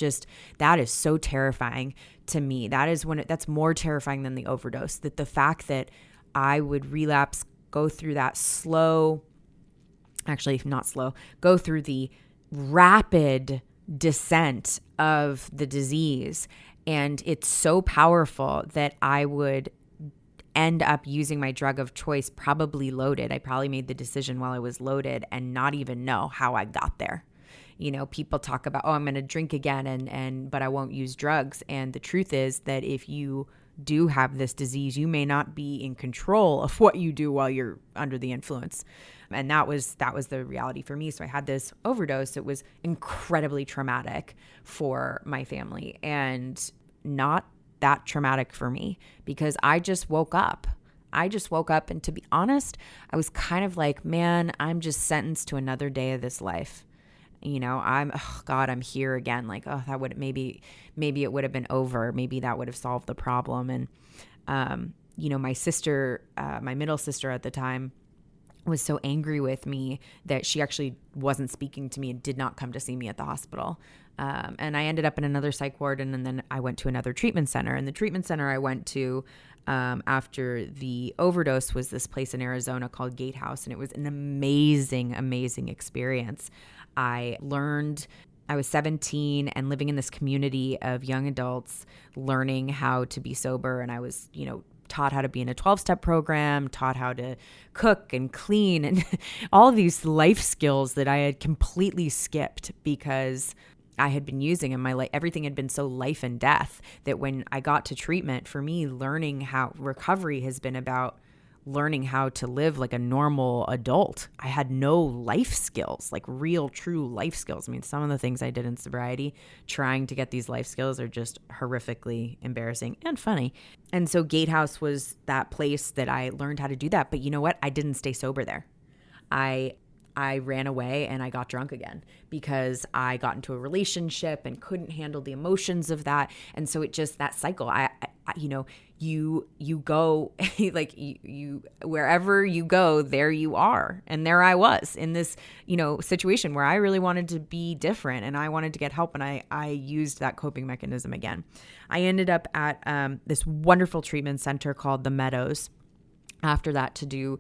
so terrifying to me. That's more terrifying than the overdose, that the fact that I would relapse, go through that go through the rapid descent of the disease. And it's so powerful that I would end up using my drug of choice, probably loaded. I probably made the decision while I was loaded and not even know how I got there. People talk about, I'm going to drink again but I won't use drugs. And the truth is that if you do have this disease, you may not be in control of what you do while you're under the influence. And that was the reality for me. So I had this overdose. It was incredibly traumatic for my family, and not that traumatic for me because I just woke up. And to be honest, I was kind of like, man, I'm just sentenced to another day of this life. I'm here again. Like, that would maybe it would have been over. Maybe that would have solved the problem. And, my sister, my middle sister at the time, was so angry with me that she actually wasn't speaking to me and did not come to see me at the hospital. And I ended up in another psych ward, and then I went to another treatment center. And the treatment center I went to after the overdose was this place in Arizona called Gatehouse, and it was an amazing, amazing experience. I was 17 and living in this community of young adults learning how to be sober, and I was, taught how to be in a 12-step program, taught how to cook and clean, and all of these life skills that I had completely skipped because I had been using in my life. Everything had been so life and death that when I got to treatment, for me, learning how recovery has been about learning how to live like a normal adult. I had no life skills, like real, true life skills. I mean, some of the things I did in sobriety, trying to get these life skills, are just horrifically embarrassing and funny. And so Gatehouse was that place that I learned how to do that. But you know what? I didn't stay sober there. I ran away and I got drunk again because I got into a relationship and couldn't handle the emotions of that. And so it just, that cycle, you go like you wherever you go, there you are. And there I was in this, situation where I really wanted to be different and I wanted to get help. And I used that coping mechanism again. I ended up at this wonderful treatment center called the Meadows after that to do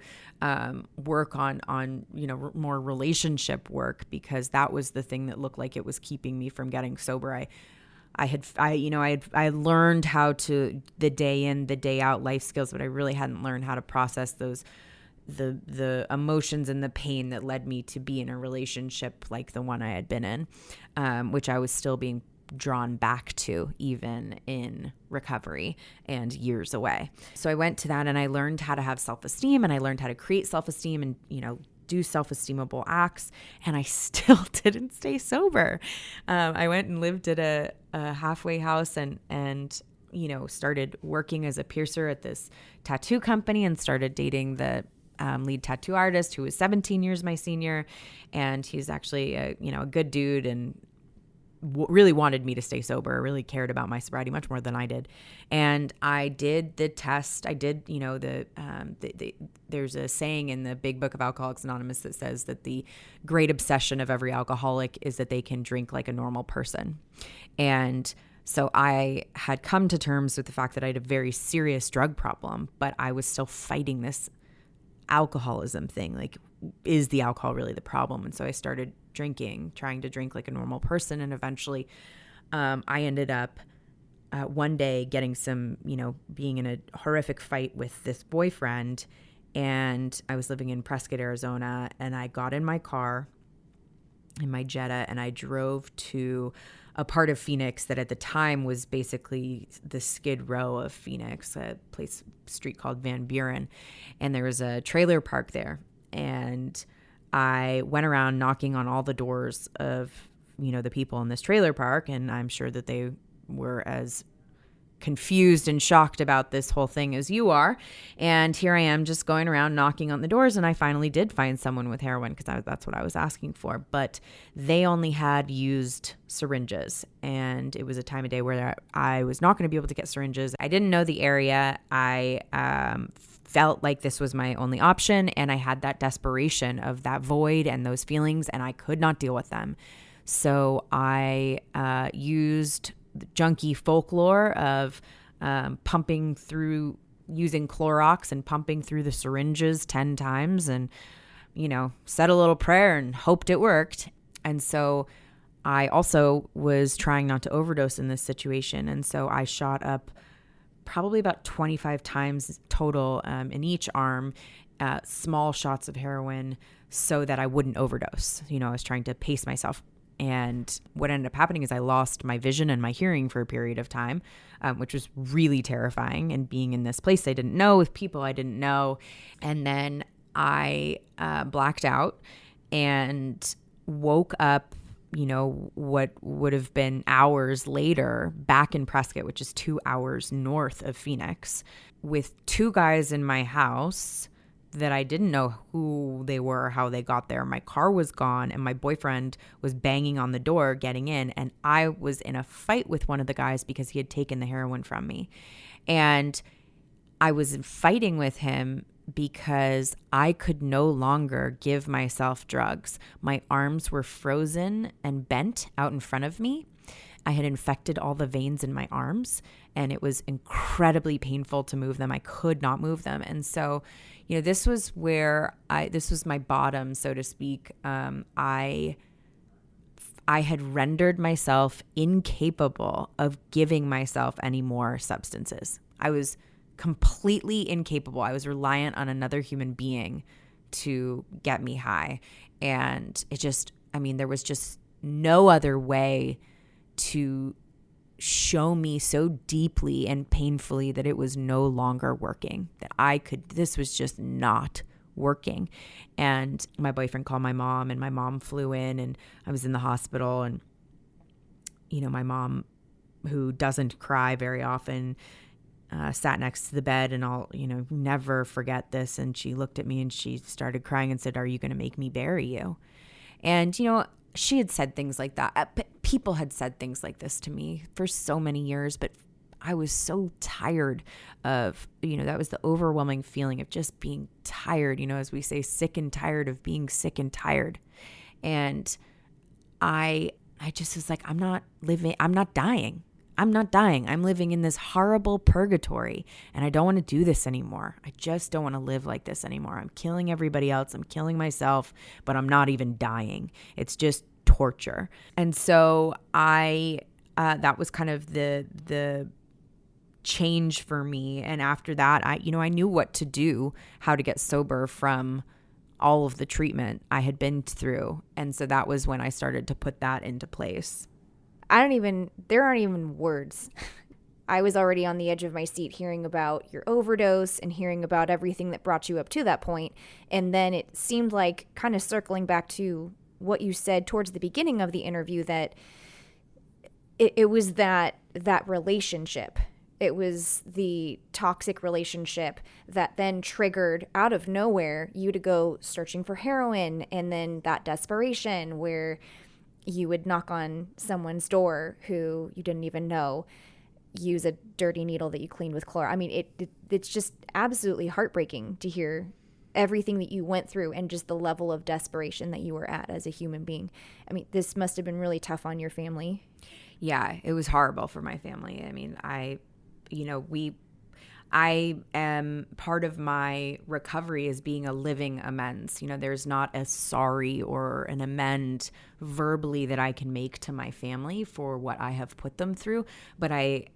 work on more relationship work, because that was the thing that looked like it was keeping me from getting sober. I learned how to the day in, the day out life skills, but I really hadn't learned how to process those the emotions and the pain that led me to be in a relationship like the one I had been in, which I was still being drawn back to even in recovery and years away. So I went to that and I learned how to have self-esteem, and I learned how to create self-esteem and, do self-esteemable acts, and I still didn't stay sober. I went and lived at a halfway house and started working as a piercer at this tattoo company and started dating the lead tattoo artist who was 17 years my senior. And he's actually a good dude and really wanted me to stay sober, really cared about my sobriety much more than I did. And I did the test. I did, there's a saying in the big book of Alcoholics Anonymous that says that the great obsession of every alcoholic is that they can drink like a normal person. And so I had come to terms with the fact that I had a very serious drug problem, but I was still fighting this alcoholism thing. Like, is the alcohol really the problem? And so I started drinking, trying to drink like a normal person. And eventually I ended up one day getting some, being in a horrific fight with this boyfriend. And I was living in Prescott, Arizona. And I got in my car, in my Jetta, and I drove to a part of Phoenix that at the time was basically the Skid Row of Phoenix, a street called Van Buren. And there was a trailer park there. And I went around knocking on all the doors of, the people in this trailer park. And I'm sure that they were as confused and shocked about this whole thing as you are. And here I am just going around knocking on the doors. And I finally did find someone with heroin because that's what I was asking for. But they only had used syringes. And it was a time of day where I was not going to be able to get syringes. I didn't know the area. I felt like this was my only option. And I had that desperation of that void and those feelings, and I could not deal with them. So I used junkie folklore of pumping through, using Clorox and pumping through the syringes 10 times and, said a little prayer and hoped it worked. And so I also was trying not to overdose in this situation. And so I shot up probably about 25 times total in each arm, small shots of heroin so that I wouldn't overdose. I was trying to pace myself. And what ended up happening is I lost my vision and my hearing for a period of time, which was really terrifying. And being in this place I didn't know, with people I didn't know. And then I blacked out and woke up, what would have been hours later back in Prescott, which is 2 hours north of Phoenix, with two guys in my house that I didn't know who they were or how they got there. My car was gone and my boyfriend was banging on the door getting in, and I was in a fight with one of the guys because he had taken the heroin from me. And I was fighting with him because I could no longer give myself drugs. My arms were frozen and bent out in front of me. I had infected all the veins in my arms, and it was incredibly painful to move them. I could not move them. And so, this was where this was my bottom, so to speak. I had rendered myself incapable of giving myself any more substances. I was completely incapable. I was reliant on another human being to get me high. And there was just no other way to show me so deeply and painfully that it was no longer working, this was just not working. And my boyfriend called my mom, and my mom flew in, and I was in the hospital. And, my mom, who doesn't cry very often, sat next to the bed, and I'll, never forget this. And she looked at me and she started crying and said, "Are you going to make me bury you?" And, she had said things like that. People had said things like this to me for so many years, but I was so tired of, that was the overwhelming feeling of just being tired, as we say, sick and tired of being sick and tired. And I just was like, I'm not dying. I'm living in this horrible purgatory, and I don't want to do this anymore. I just don't want to live like this anymore. I'm killing everybody else. I'm killing myself, but I'm not even dying. It's just torture. And so that was kind of the change for me. And after that, I knew what to do, how to get sober from all of the treatment I had been through. And so that was when I started to put that into place. There aren't even words I was already on the edge of my seat hearing about your overdose and hearing about everything that brought you up to that point. And then it seemed like, kind of circling back to what you said towards the beginning of the interview, that it was that relationship. It was the toxic relationship that then triggered out of nowhere you to go searching for heroin, and then that desperation where you would knock on someone's door who you didn't even know, use a dirty needle that you cleaned with chlorine. I mean, it's just absolutely heartbreaking to hear everything that you went through and just the level of desperation that you were at as a human being. I mean, this must have been really tough on your family. Yeah, it was horrible for my family. I mean, I am part of my recovery as being a living amends. There's not a sorry or an amend verbally that I can make to my family for what I have put them through. But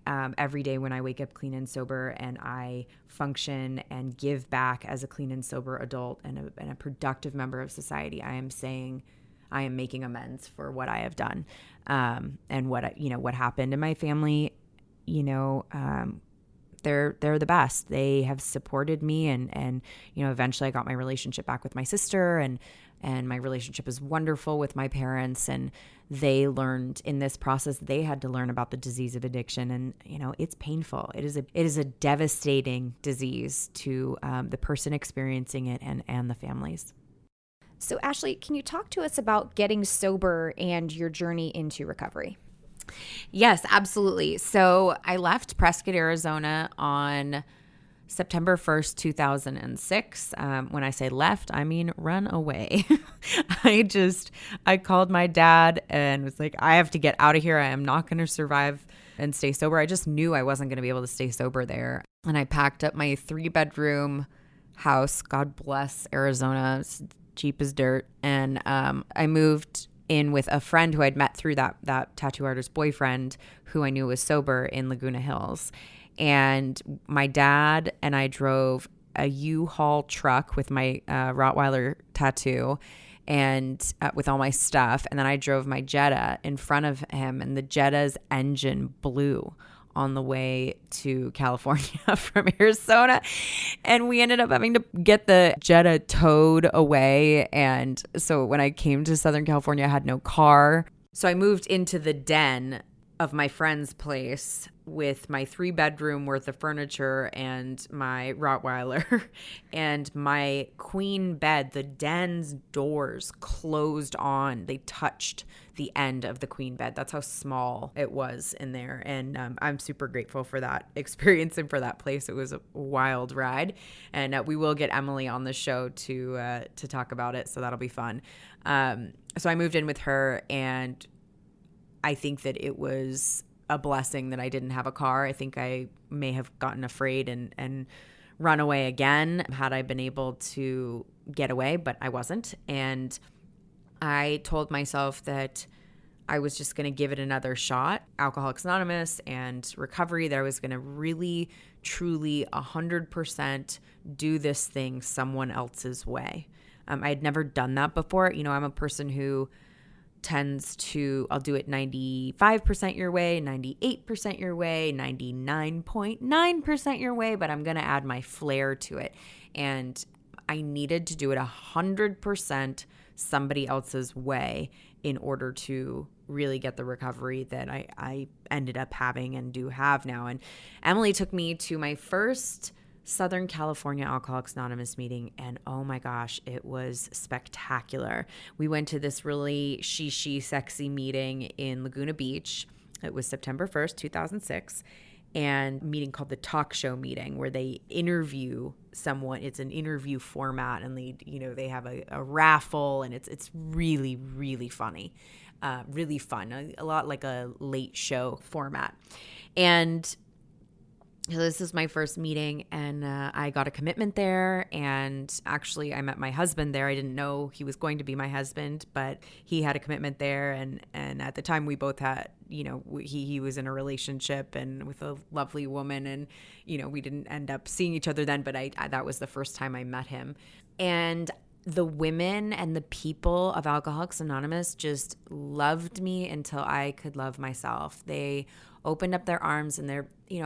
every day when I wake up clean and sober and I function and give back as a clean and sober adult and a productive member of society, I am saying I am making amends for what I have done, and what happened in my family. They're the best. They have supported me, and eventually I got my relationship back with my sister, and my relationship is wonderful with my parents, and they learned in this process, they had to learn about the disease of addiction, and it's painful. It is a devastating disease to the person experiencing it and the families. So Ashley, can you talk to us about getting sober and your journey into recovery? Yes, absolutely. So I left Prescott, Arizona on September 1st, 2006. When I say left, I mean run away. I called my dad and was like, I have to get out of here. I am not going to survive and stay sober. I just knew I wasn't going to be able to stay sober there. And I packed up my 3-bedroom house. God bless Arizona. It's cheap as dirt. And I moved in with a friend who I'd met through that tattoo artist boyfriend who I knew was sober in Laguna Hills. And my dad and I drove a U-Haul truck with my Rottweiler tattoo and with all my stuff. And then I drove my Jetta in front of him, and the Jetta's engine blew on the way to California from Arizona. And we ended up having to get the Jetta towed away. And so when I came to Southern California, I had no car. So I moved into the den of my friend's place with my 3-bedroom worth of furniture and my Rottweiler and my queen bed. The den's doors closed on. They touched the end of the queen bed. That's how small it was in there. And I'm super grateful for that experience and for that place. It was a wild ride. And we will get Emily on the show to talk about it. So that'll be fun. So I moved in with her, and I think that it was a blessing that I didn't have a car. I think I may have gotten afraid and run away again had I been able to get away, but I wasn't. And I told myself that I was just going to give it another shot. Alcoholics Anonymous and recovery, that I was going to really, truly 100% do this thing someone else's way. I had never done that before. I'm a person who tends to, I'll do it 95% your way, 98% your way, 99.9% your way, but I'm going to add my flair to it. And I needed to do it 100% somebody else's way in order to really get the recovery that I ended up having and do have now. And Emily took me to my first Southern California Alcoholics Anonymous meeting, and oh my gosh, it was spectacular. We went to this really she sexy meeting in Laguna Beach. It was September 1st, 2006, and a meeting called the Talk Show Meeting, where they interview someone. It's an interview format, and they have a raffle, and it's really, really funny, really fun, a lot like a late show format. And so this is my first meeting, and I got a commitment there, and actually I met my husband there. I didn't know he was going to be my husband, but he had a commitment there, and at the time we both had, he was in a relationship and with a lovely woman, and we didn't end up seeing each other then, but I that was the first time I met him. And the women and the people of Alcoholics Anonymous just loved me until I could love myself. They opened up their arms, and I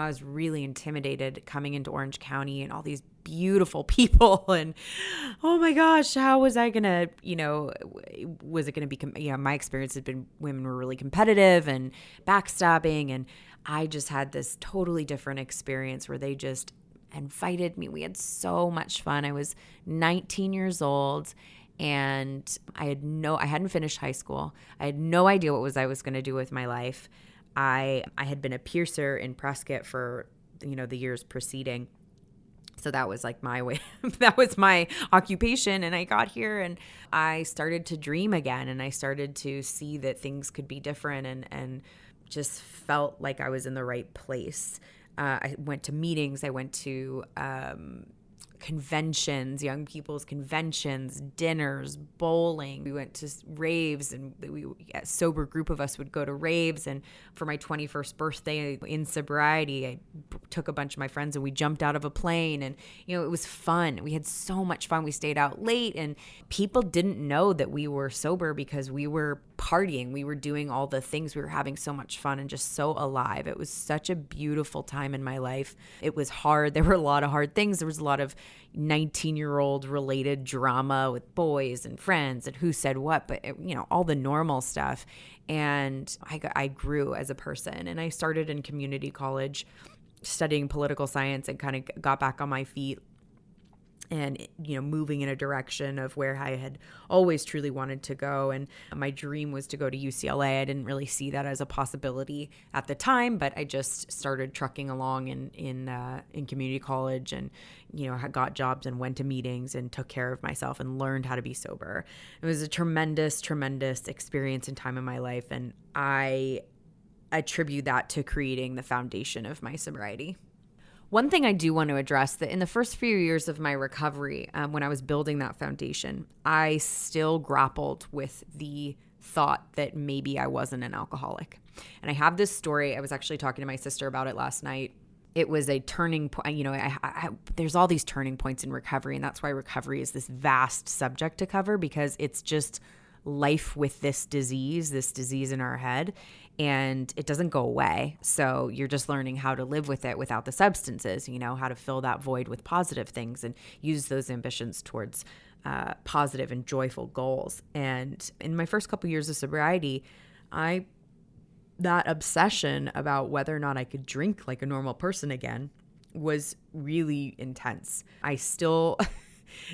was really intimidated coming into Orange County and all these beautiful people. And oh my gosh, how was I gonna, was it gonna be, my experience had been women were really competitive and backstabbing. And I just had this totally different experience where they just invited me. We had so much fun. I was 19 years old, and I hadn't finished high school. I had no idea what I was going to do with my life. I had been a piercer in Prescott for, the years preceding. So that was like my way. That was my occupation. And I got here and I started to dream again, and I started to see that things could be different, and just felt like I was in the right place. I went to meetings. I went to conventions, young people's conventions, dinners, bowling. We went to raves, and a sober group of us would go to raves. And for my 21st birthday in sobriety, I took a bunch of my friends and we jumped out of a plane, and it was fun. We had so much fun. We stayed out late, and people didn't know that we were sober because we were partying. We were doing all the things. We were having so much fun and just so alive. It was such a beautiful time in my life. It was hard. There were a lot of hard things. There was a lot of 19-year-old related drama with boys and friends and who said what, but all the normal stuff. And I grew as a person, and I started in community college studying political science and kind of got back on my feet and, moving in a direction of where I had always truly wanted to go. And my dream was to go to UCLA. I didn't really see that as a possibility at the time, but I just started trucking along in community college, and, got jobs and went to meetings and took care of myself and learned how to be sober. It was a tremendous, tremendous experience and time in my life. And I attribute that to creating the foundation of my sobriety. One thing I do want to address, that in the first few years of my recovery, when I was building that foundation, I still grappled with the thought that maybe I wasn't an alcoholic. And I have this story. I was actually talking to my sister about it last night. It was a turning point. There's all these turning points in recovery, and that's why recovery is this vast subject to cover, because it's just life with this disease in our head, and it doesn't go away. So you're just learning how to live with it without the substances, how to fill that void with positive things and use those ambitions towards positive and joyful goals. And in my first couple years of sobriety, that obsession about whether or not I could drink like a normal person again was really intense. I still...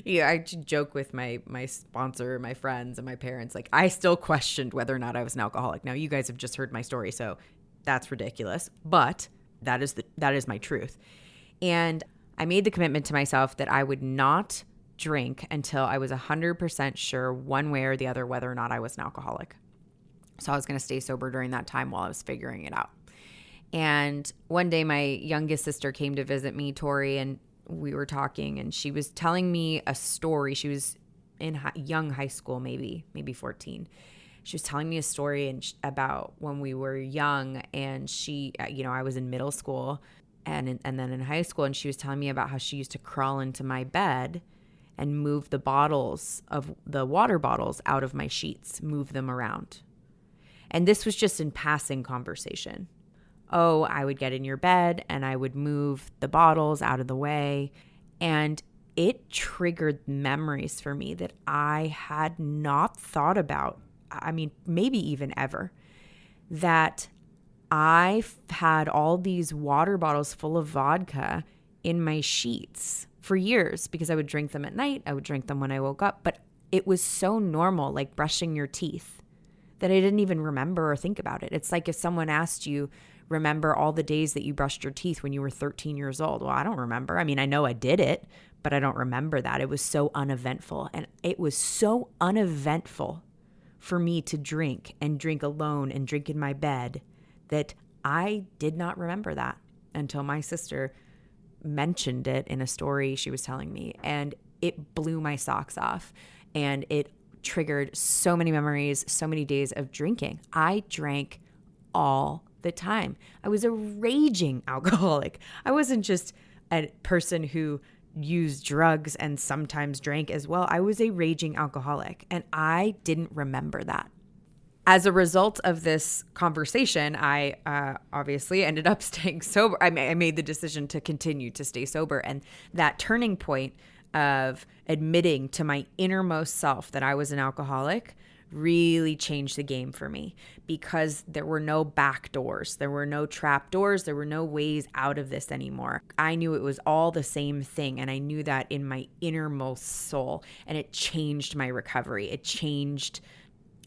I joke with my sponsor, my friends, and my parents. Like, I still questioned whether or not I was an alcoholic. Now, you guys have just heard my story, so that's ridiculous. But that is my truth. And I made the commitment to myself that I would not drink until I was 100% sure one way or the other whether or not I was an alcoholic. So I was going to stay sober during that time while I was figuring it out. And one day, my youngest sister came to visit me, Tori, and we were talking, and she was telling me a story. She was in young high school, maybe 14. She was telling me a story about when we were young, and she, I was in middle school and then in high school, and she was telling me about how she used to crawl into my bed and move the water bottles out of my sheets, move them around. And this was just in passing conversation. Oh, I would get in your bed and I would move the bottles out of the way. And it triggered memories for me that I had not thought about. I mean, maybe even ever. That I had all these water bottles full of vodka in my sheets for years, because I would drink them at night. I would drink them when I woke up. But it was so normal, like brushing your teeth, that I didn't even remember or think about it. It's like if someone asked you, remember all the days that you brushed your teeth when you were 13 years old. Well, I don't remember. I mean, I know I did it, but I don't remember that. It was so uneventful. And it was so uneventful for me to drink alone and drink in my bed that I did not remember that until my sister mentioned it in a story she was telling me. And it blew my socks off. And it triggered so many memories, so many days of drinking. I drank all the time. I was a raging alcoholic. I wasn't just a person who used drugs and sometimes drank as well. I was a raging alcoholic, and I didn't remember that. As a result of this conversation, I obviously ended up staying sober. I made the decision to continue to stay sober. And that turning point of admitting to my innermost self that I was an alcoholic really changed the game for me, because there were no back doors. There were no trap doors. There were no ways out of this anymore. I knew it was all the same thing. And I knew that in my innermost soul. And it changed my recovery. It changed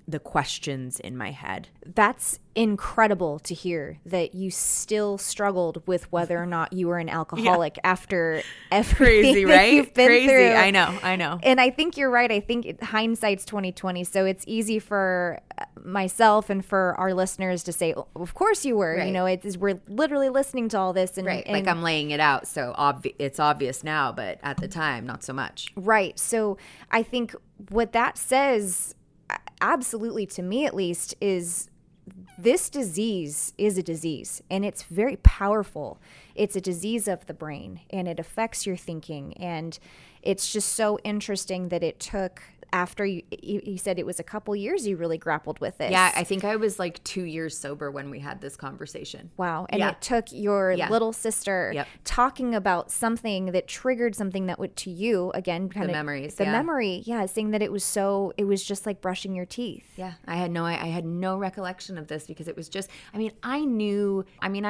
the questions in my head. That's incredible to hear, that you still struggled with whether or not you were an alcoholic after everything Crazy, that right? you've been Crazy. through. I know. And I think you're right. I think hindsight's 2020. So it's easy for myself and for our listeners to say, oh, of course you were. Right. You know, we're literally listening to all this. And, Right. and Like I'm laying it out. So it's obvious now, but at the time, not so much. Right. So I think what that says, absolutely to me at least, is this disease is a disease, and it's very powerful. It's a disease of the brain, and it affects your thinking. And it's just so interesting that it took, after you said it was a couple years you really grappled with this. Yeah, I think I was like 2 years sober when we had this conversation. Wow. And it took your little sister talking about something that triggered something that would, to you, again, kind of memories. The memory, saying that it was just like brushing your teeth. Yeah, I had no recollection of this, because it was just, I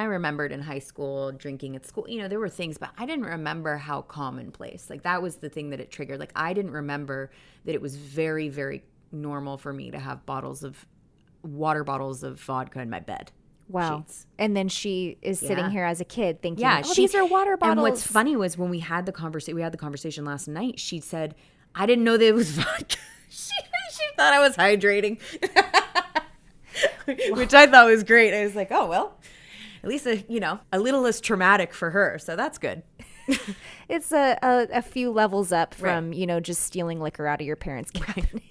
remembered in high school drinking at school, there were things, but I didn't remember how commonplace. Like that was the thing that it triggered. Like I didn't remember that it was very, very normal for me to have water bottles of vodka in my bed. Wow. Sheets. And then she is sitting here as a kid thinking, these are water bottles. And what's funny was when we had the conversation last night, she said, I didn't know that it was vodka. She thought I was hydrating, which I thought was great. I was like, oh, well, at least a little less traumatic for her. So that's good. It's a few levels up from, just stealing liquor out of your parents' cabinet.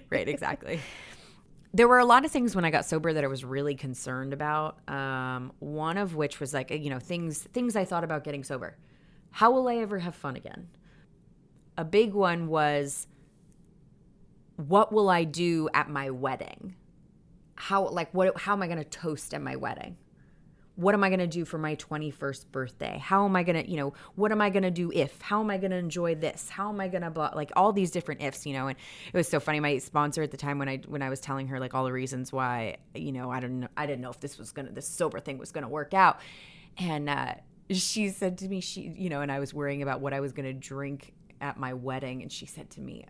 Right, exactly. There were a lot of things when I got sober that I was really concerned about. One of which was like, things I thought about getting sober. How will I ever have fun again? A big one was, what will I do at my wedding? How am I going to toast at my wedding? What am I going to do for my 21st birthday? How am I going to, what am I going to do if? How am I going to enjoy this? How am I going to blah? Like all these different ifs, and it was so funny. My sponsor at the time when I was telling her like all the reasons why, I didn't know if this sober thing was going to work out. And she said to me, and I was worrying about what I was going to drink at my wedding. And she said to me,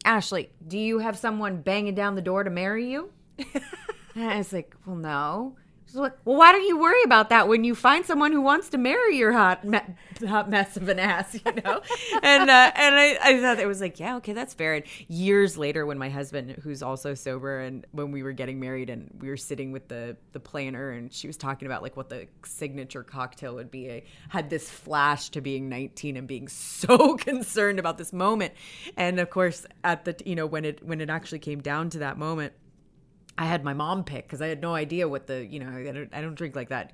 Ashley, do you have someone banging down the door to marry you? And I was like, well, no. She's like, well, why don't you worry about that when you find someone who wants to marry your hot mess of an ass, And I thought it was like, yeah, okay, that's fair. And years later, when my husband, who's also sober, and when we were getting married and we were sitting with the planner, and she was talking about like what the signature cocktail would be, I had this flash to being 19 and being so concerned about this moment. And of course, at the when it actually came down to that moment, I had my mom pick, because I had no idea what I don't drink like that,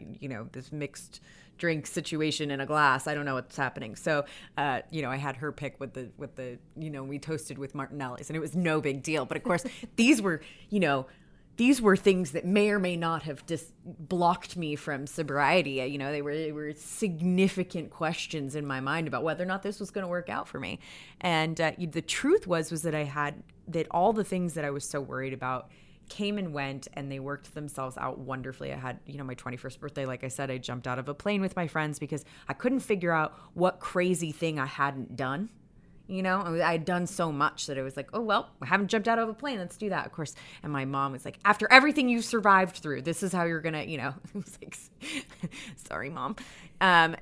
this mixed drink situation in a glass. I don't know what's happening. So, I had her pick with the we toasted with Martinelli's, and it was no big deal. But of course, these were things that may or may not have just blocked me from sobriety. They were significant questions in my mind about whether or not this was going to work out for me. And the truth was that all the things that I was so worried about came and went, and they worked themselves out wonderfully. I had, my 21st birthday, like I said, I jumped out of a plane with my friends because I couldn't figure out what crazy thing I hadn't done. I had done so much that it was like, oh, well, I haven't jumped out of a plane. Let's do that. Of course. And my mom was like, after everything you've survived through, this is how you're going to, I was like, sorry, Mom.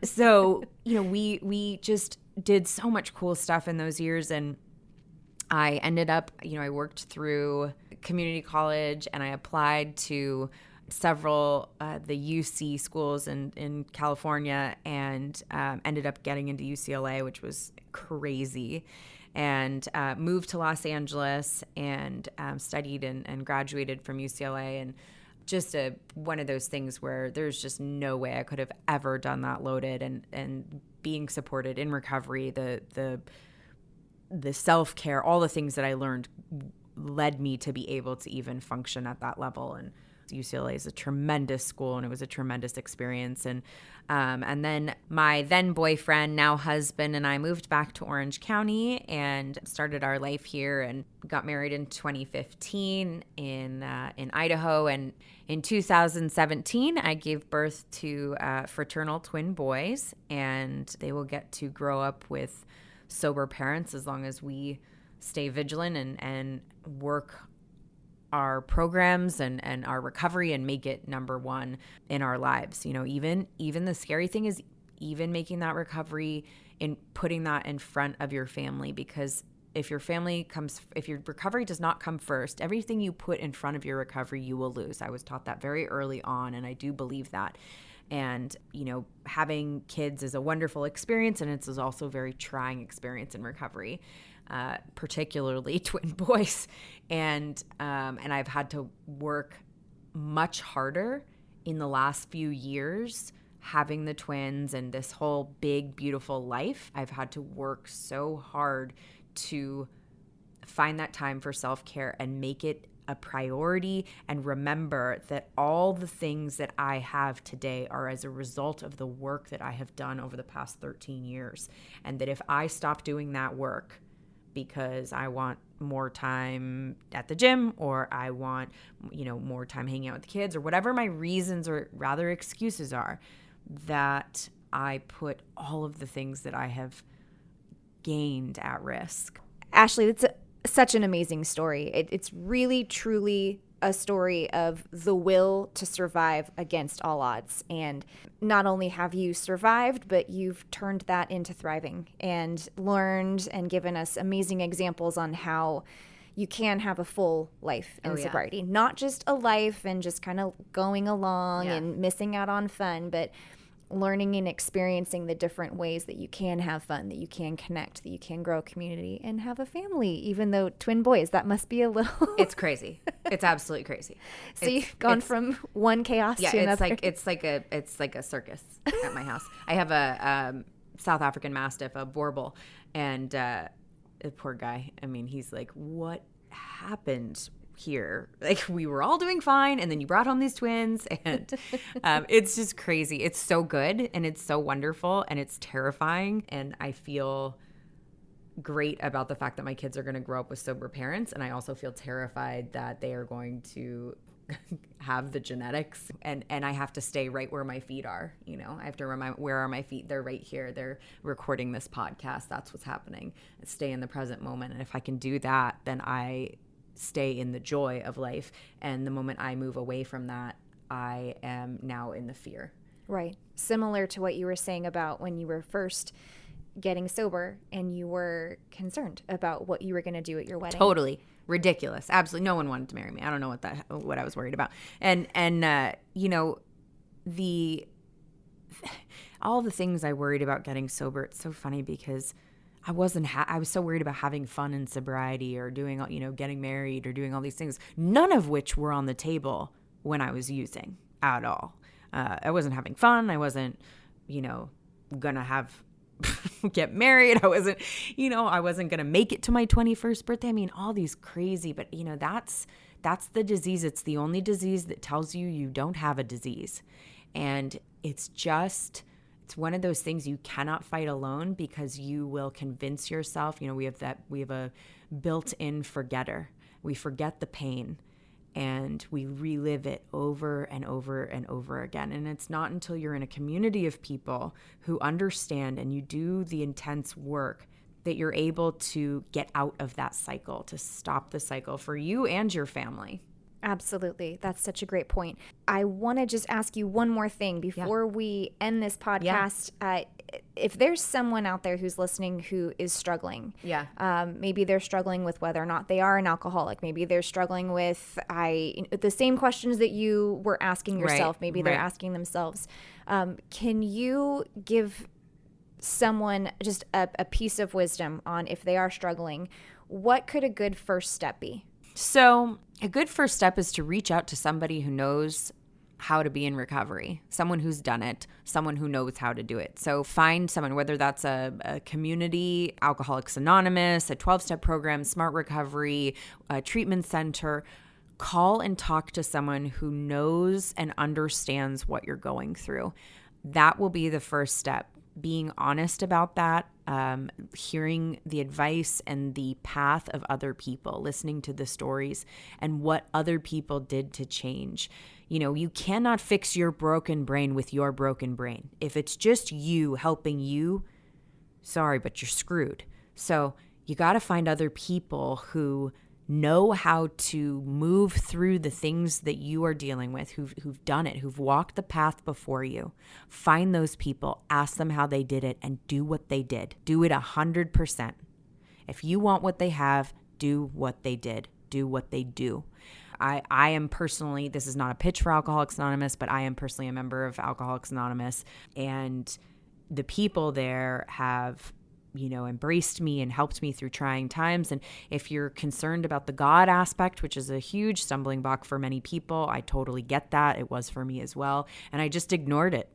So, we just did so much cool stuff in those years. And I ended up, I worked through community college, and I applied to several the UC schools in California, and ended up getting into UCLA, which was crazy, and moved to Los Angeles and studied and graduated from UCLA, and just one of those things where there's just no way I could have ever done that loaded, and being supported in recovery, the self-care, all the things that I learned led me to be able to even function at that level. And UCLA is a tremendous school, and it was a tremendous experience. And then my then boyfriend, now husband, and I moved back to Orange County and started our life here, and got married in 2015 in Idaho. And in 2017, I gave birth to fraternal twin boys, and they will get to grow up with sober parents as long as we stay vigilant and work our programs and our recovery and make it number one in our lives. Even the scary thing is even making that recovery and putting that in front of your family, because if your recovery does not come first, everything you put in front of your recovery, you will lose. I was taught that very early on, and I do believe that. And, having kids is a wonderful experience, and it's also a very trying experience in recovery. Particularly twin boys. And I've had to work much harder in the last few years having the twins and this whole big, beautiful life. I've had to work so hard to find that time for self-care and make it a priority, and remember that all the things that I have today are as a result of the work that I have done over the past 13 years. And that if I stop doing that work because I want more time at the gym, or I want, more time hanging out with the kids, or whatever my reasons or rather excuses are, that I put all of the things that I have gained at risk. Ashley, that's such an amazing story. It's really, truly a story of the will to survive against all odds. And not only have you survived, but you've turned that into thriving and learned and given us amazing examples on how you can have a full life in sobriety. Not just a life and just kind of going along and missing out on fun, but learning and experiencing the different ways that you can have fun, that you can connect, that you can grow a community and have a family, even though twin boys, that must be a little... It's crazy. It's absolutely crazy. So you've gone from one chaos to another. It's like a circus at my house. I have a South African Mastiff, a Borbal, and the poor guy, he's like, what happened here? Like, we were all doing fine, and then you brought home these twins, and it's just crazy. It's so good, and it's so wonderful, and it's terrifying, and I feel great about the fact that my kids are going to grow up with sober parents, and I also feel terrified that they are going to have the genetics, and I have to stay right where my feet are. I have to remind, where are my feet? They're right here. They're recording this podcast. That's what's happening. Stay in the present moment, and if I can do that, then I stay in the joy of life. And the moment I move away from that, I am now in the fear. Right. Similar to what you were saying about when you were first getting sober and you were concerned about what you were going to do at your wedding. Totally ridiculous. Absolutely. No one wanted to marry me. I don't know what I was worried about. And all the things I worried about getting sober, it's so funny because I was so worried about having fun in sobriety, or doing, getting married, or doing all these things, none of which were on the table when I was using at all. I wasn't having fun. I wasn't, gonna get married. I wasn't gonna make it to my 21st birthday. All these crazy, but that's the disease. It's the only disease that tells you don't have a disease. And it's one of those things you cannot fight alone, because you will convince yourself. We have a built-in forgetter. We forget the pain, and we relive it over and over and over again. And it's not until you're in a community of people who understand and you do the intense work that you're able to get out of that cycle, to stop the cycle for you and your family. Absolutely. That's such a great point. I want to just ask you one more thing before we end this podcast. If there's someone out there who's listening who is struggling, maybe they're struggling with whether or not they are an alcoholic. Maybe they're struggling with the same questions that you were asking yourself. Right. Maybe they're asking themselves. Can you give someone just a piece of wisdom on, if they are struggling, what could a good first step be? So a good first step is to reach out to somebody who knows how to be in recovery, someone who's done it, someone who knows how to do it. So find someone, whether that's a community, Alcoholics Anonymous, a 12-step program, Smart Recovery, a treatment center. Call and talk to someone who knows and understands what you're going through. That will be the first step. Being honest about that, hearing the advice and the path of other people, listening to the stories and what other people did to change. You cannot fix your broken brain with your broken brain. If it's just you helping you, sorry, but you're screwed. So you got to find other people who know how to move through the things that you are dealing with, who've done it, who've walked the path before you. Find those people, ask them how they did it, and do what they did. Do it 100%. If you want what they have, do what they did. Do what they do. I am personally, this is not a pitch for Alcoholics Anonymous, but I am personally a member of Alcoholics Anonymous, and the people there have embraced me and helped me through trying times. And if you're concerned about the God aspect, which is a huge stumbling block for many people, I totally get that. It was for me as well. And I just ignored it.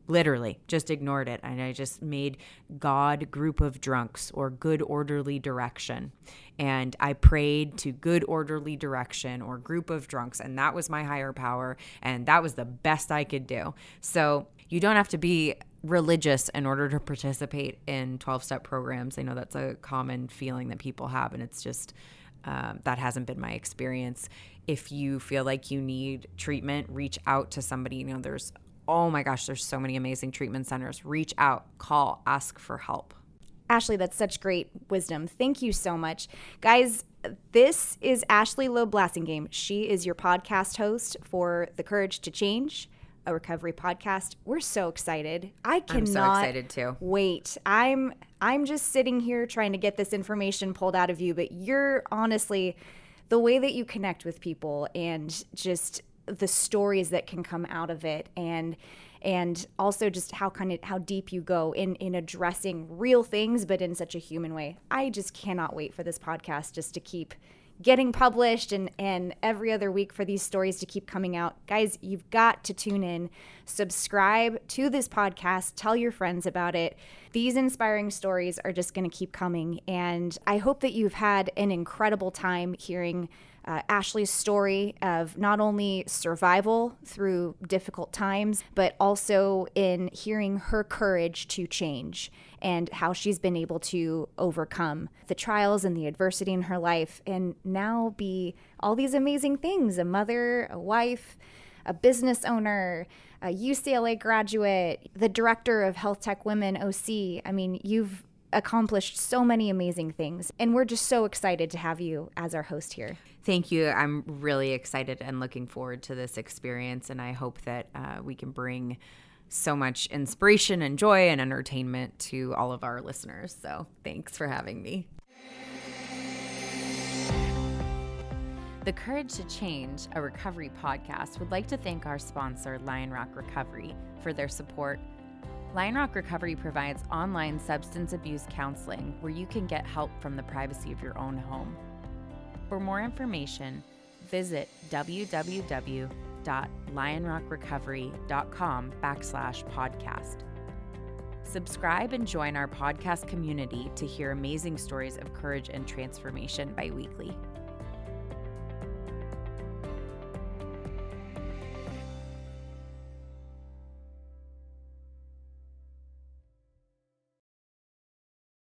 Literally just ignored it. And I just made God group of drunks or good orderly direction. And I prayed to good orderly direction or group of drunks. And that was my higher power. And that was the best I could do. So you don't have to be religious in order to participate in 12-step programs. I know that's a common feeling that people have, and it's just that hasn't been my experience. If you feel like you need treatment, reach out to somebody. There's so many amazing treatment centers. Reach out, call, ask for help. Ashley, that's such great wisdom. Thank you so much. Guys, this is Ashley Loeb Blassingame. She is your podcast host for The Courage to Change, a recovery podcast. We're so excited. I'm so excited too. Wait. I'm just sitting here trying to get this information pulled out of you, but you're honestly, the way that you connect with people and just the stories that can come out of it, and also just how deep you go in addressing real things, but in such a human way. I just cannot wait for this podcast just to keep getting published and every other week for these stories to keep coming out. Guys, you've got to tune in, subscribe to this podcast, tell your friends about it. These inspiring stories are just going to keep coming. And I hope that you've had an incredible time hearing Ashley's story of not only survival through difficult times, but also in hearing her courage to change and how she's been able to overcome the trials and the adversity in her life and now be all these amazing things: a mother, a wife, a business owner, a UCLA graduate, the director of HealthTech Women OC. I mean, you've accomplished so many amazing things, and we're just so excited to have you as our host here. Thank you. I'm really excited and looking forward to this experience, and I hope that we can bring so much inspiration and joy and entertainment to all of our listeners. So thanks for having me. The Courage to Change, a recovery podcast, would like to thank our sponsor, Lionrock Recovery, for their support. Lionrock Recovery provides online substance abuse counseling where you can get help from the privacy of your own home. For more information, visit www.lionrockrecovery.com/podcast. Subscribe and join our podcast community to hear amazing stories of courage and transformation bi-weekly.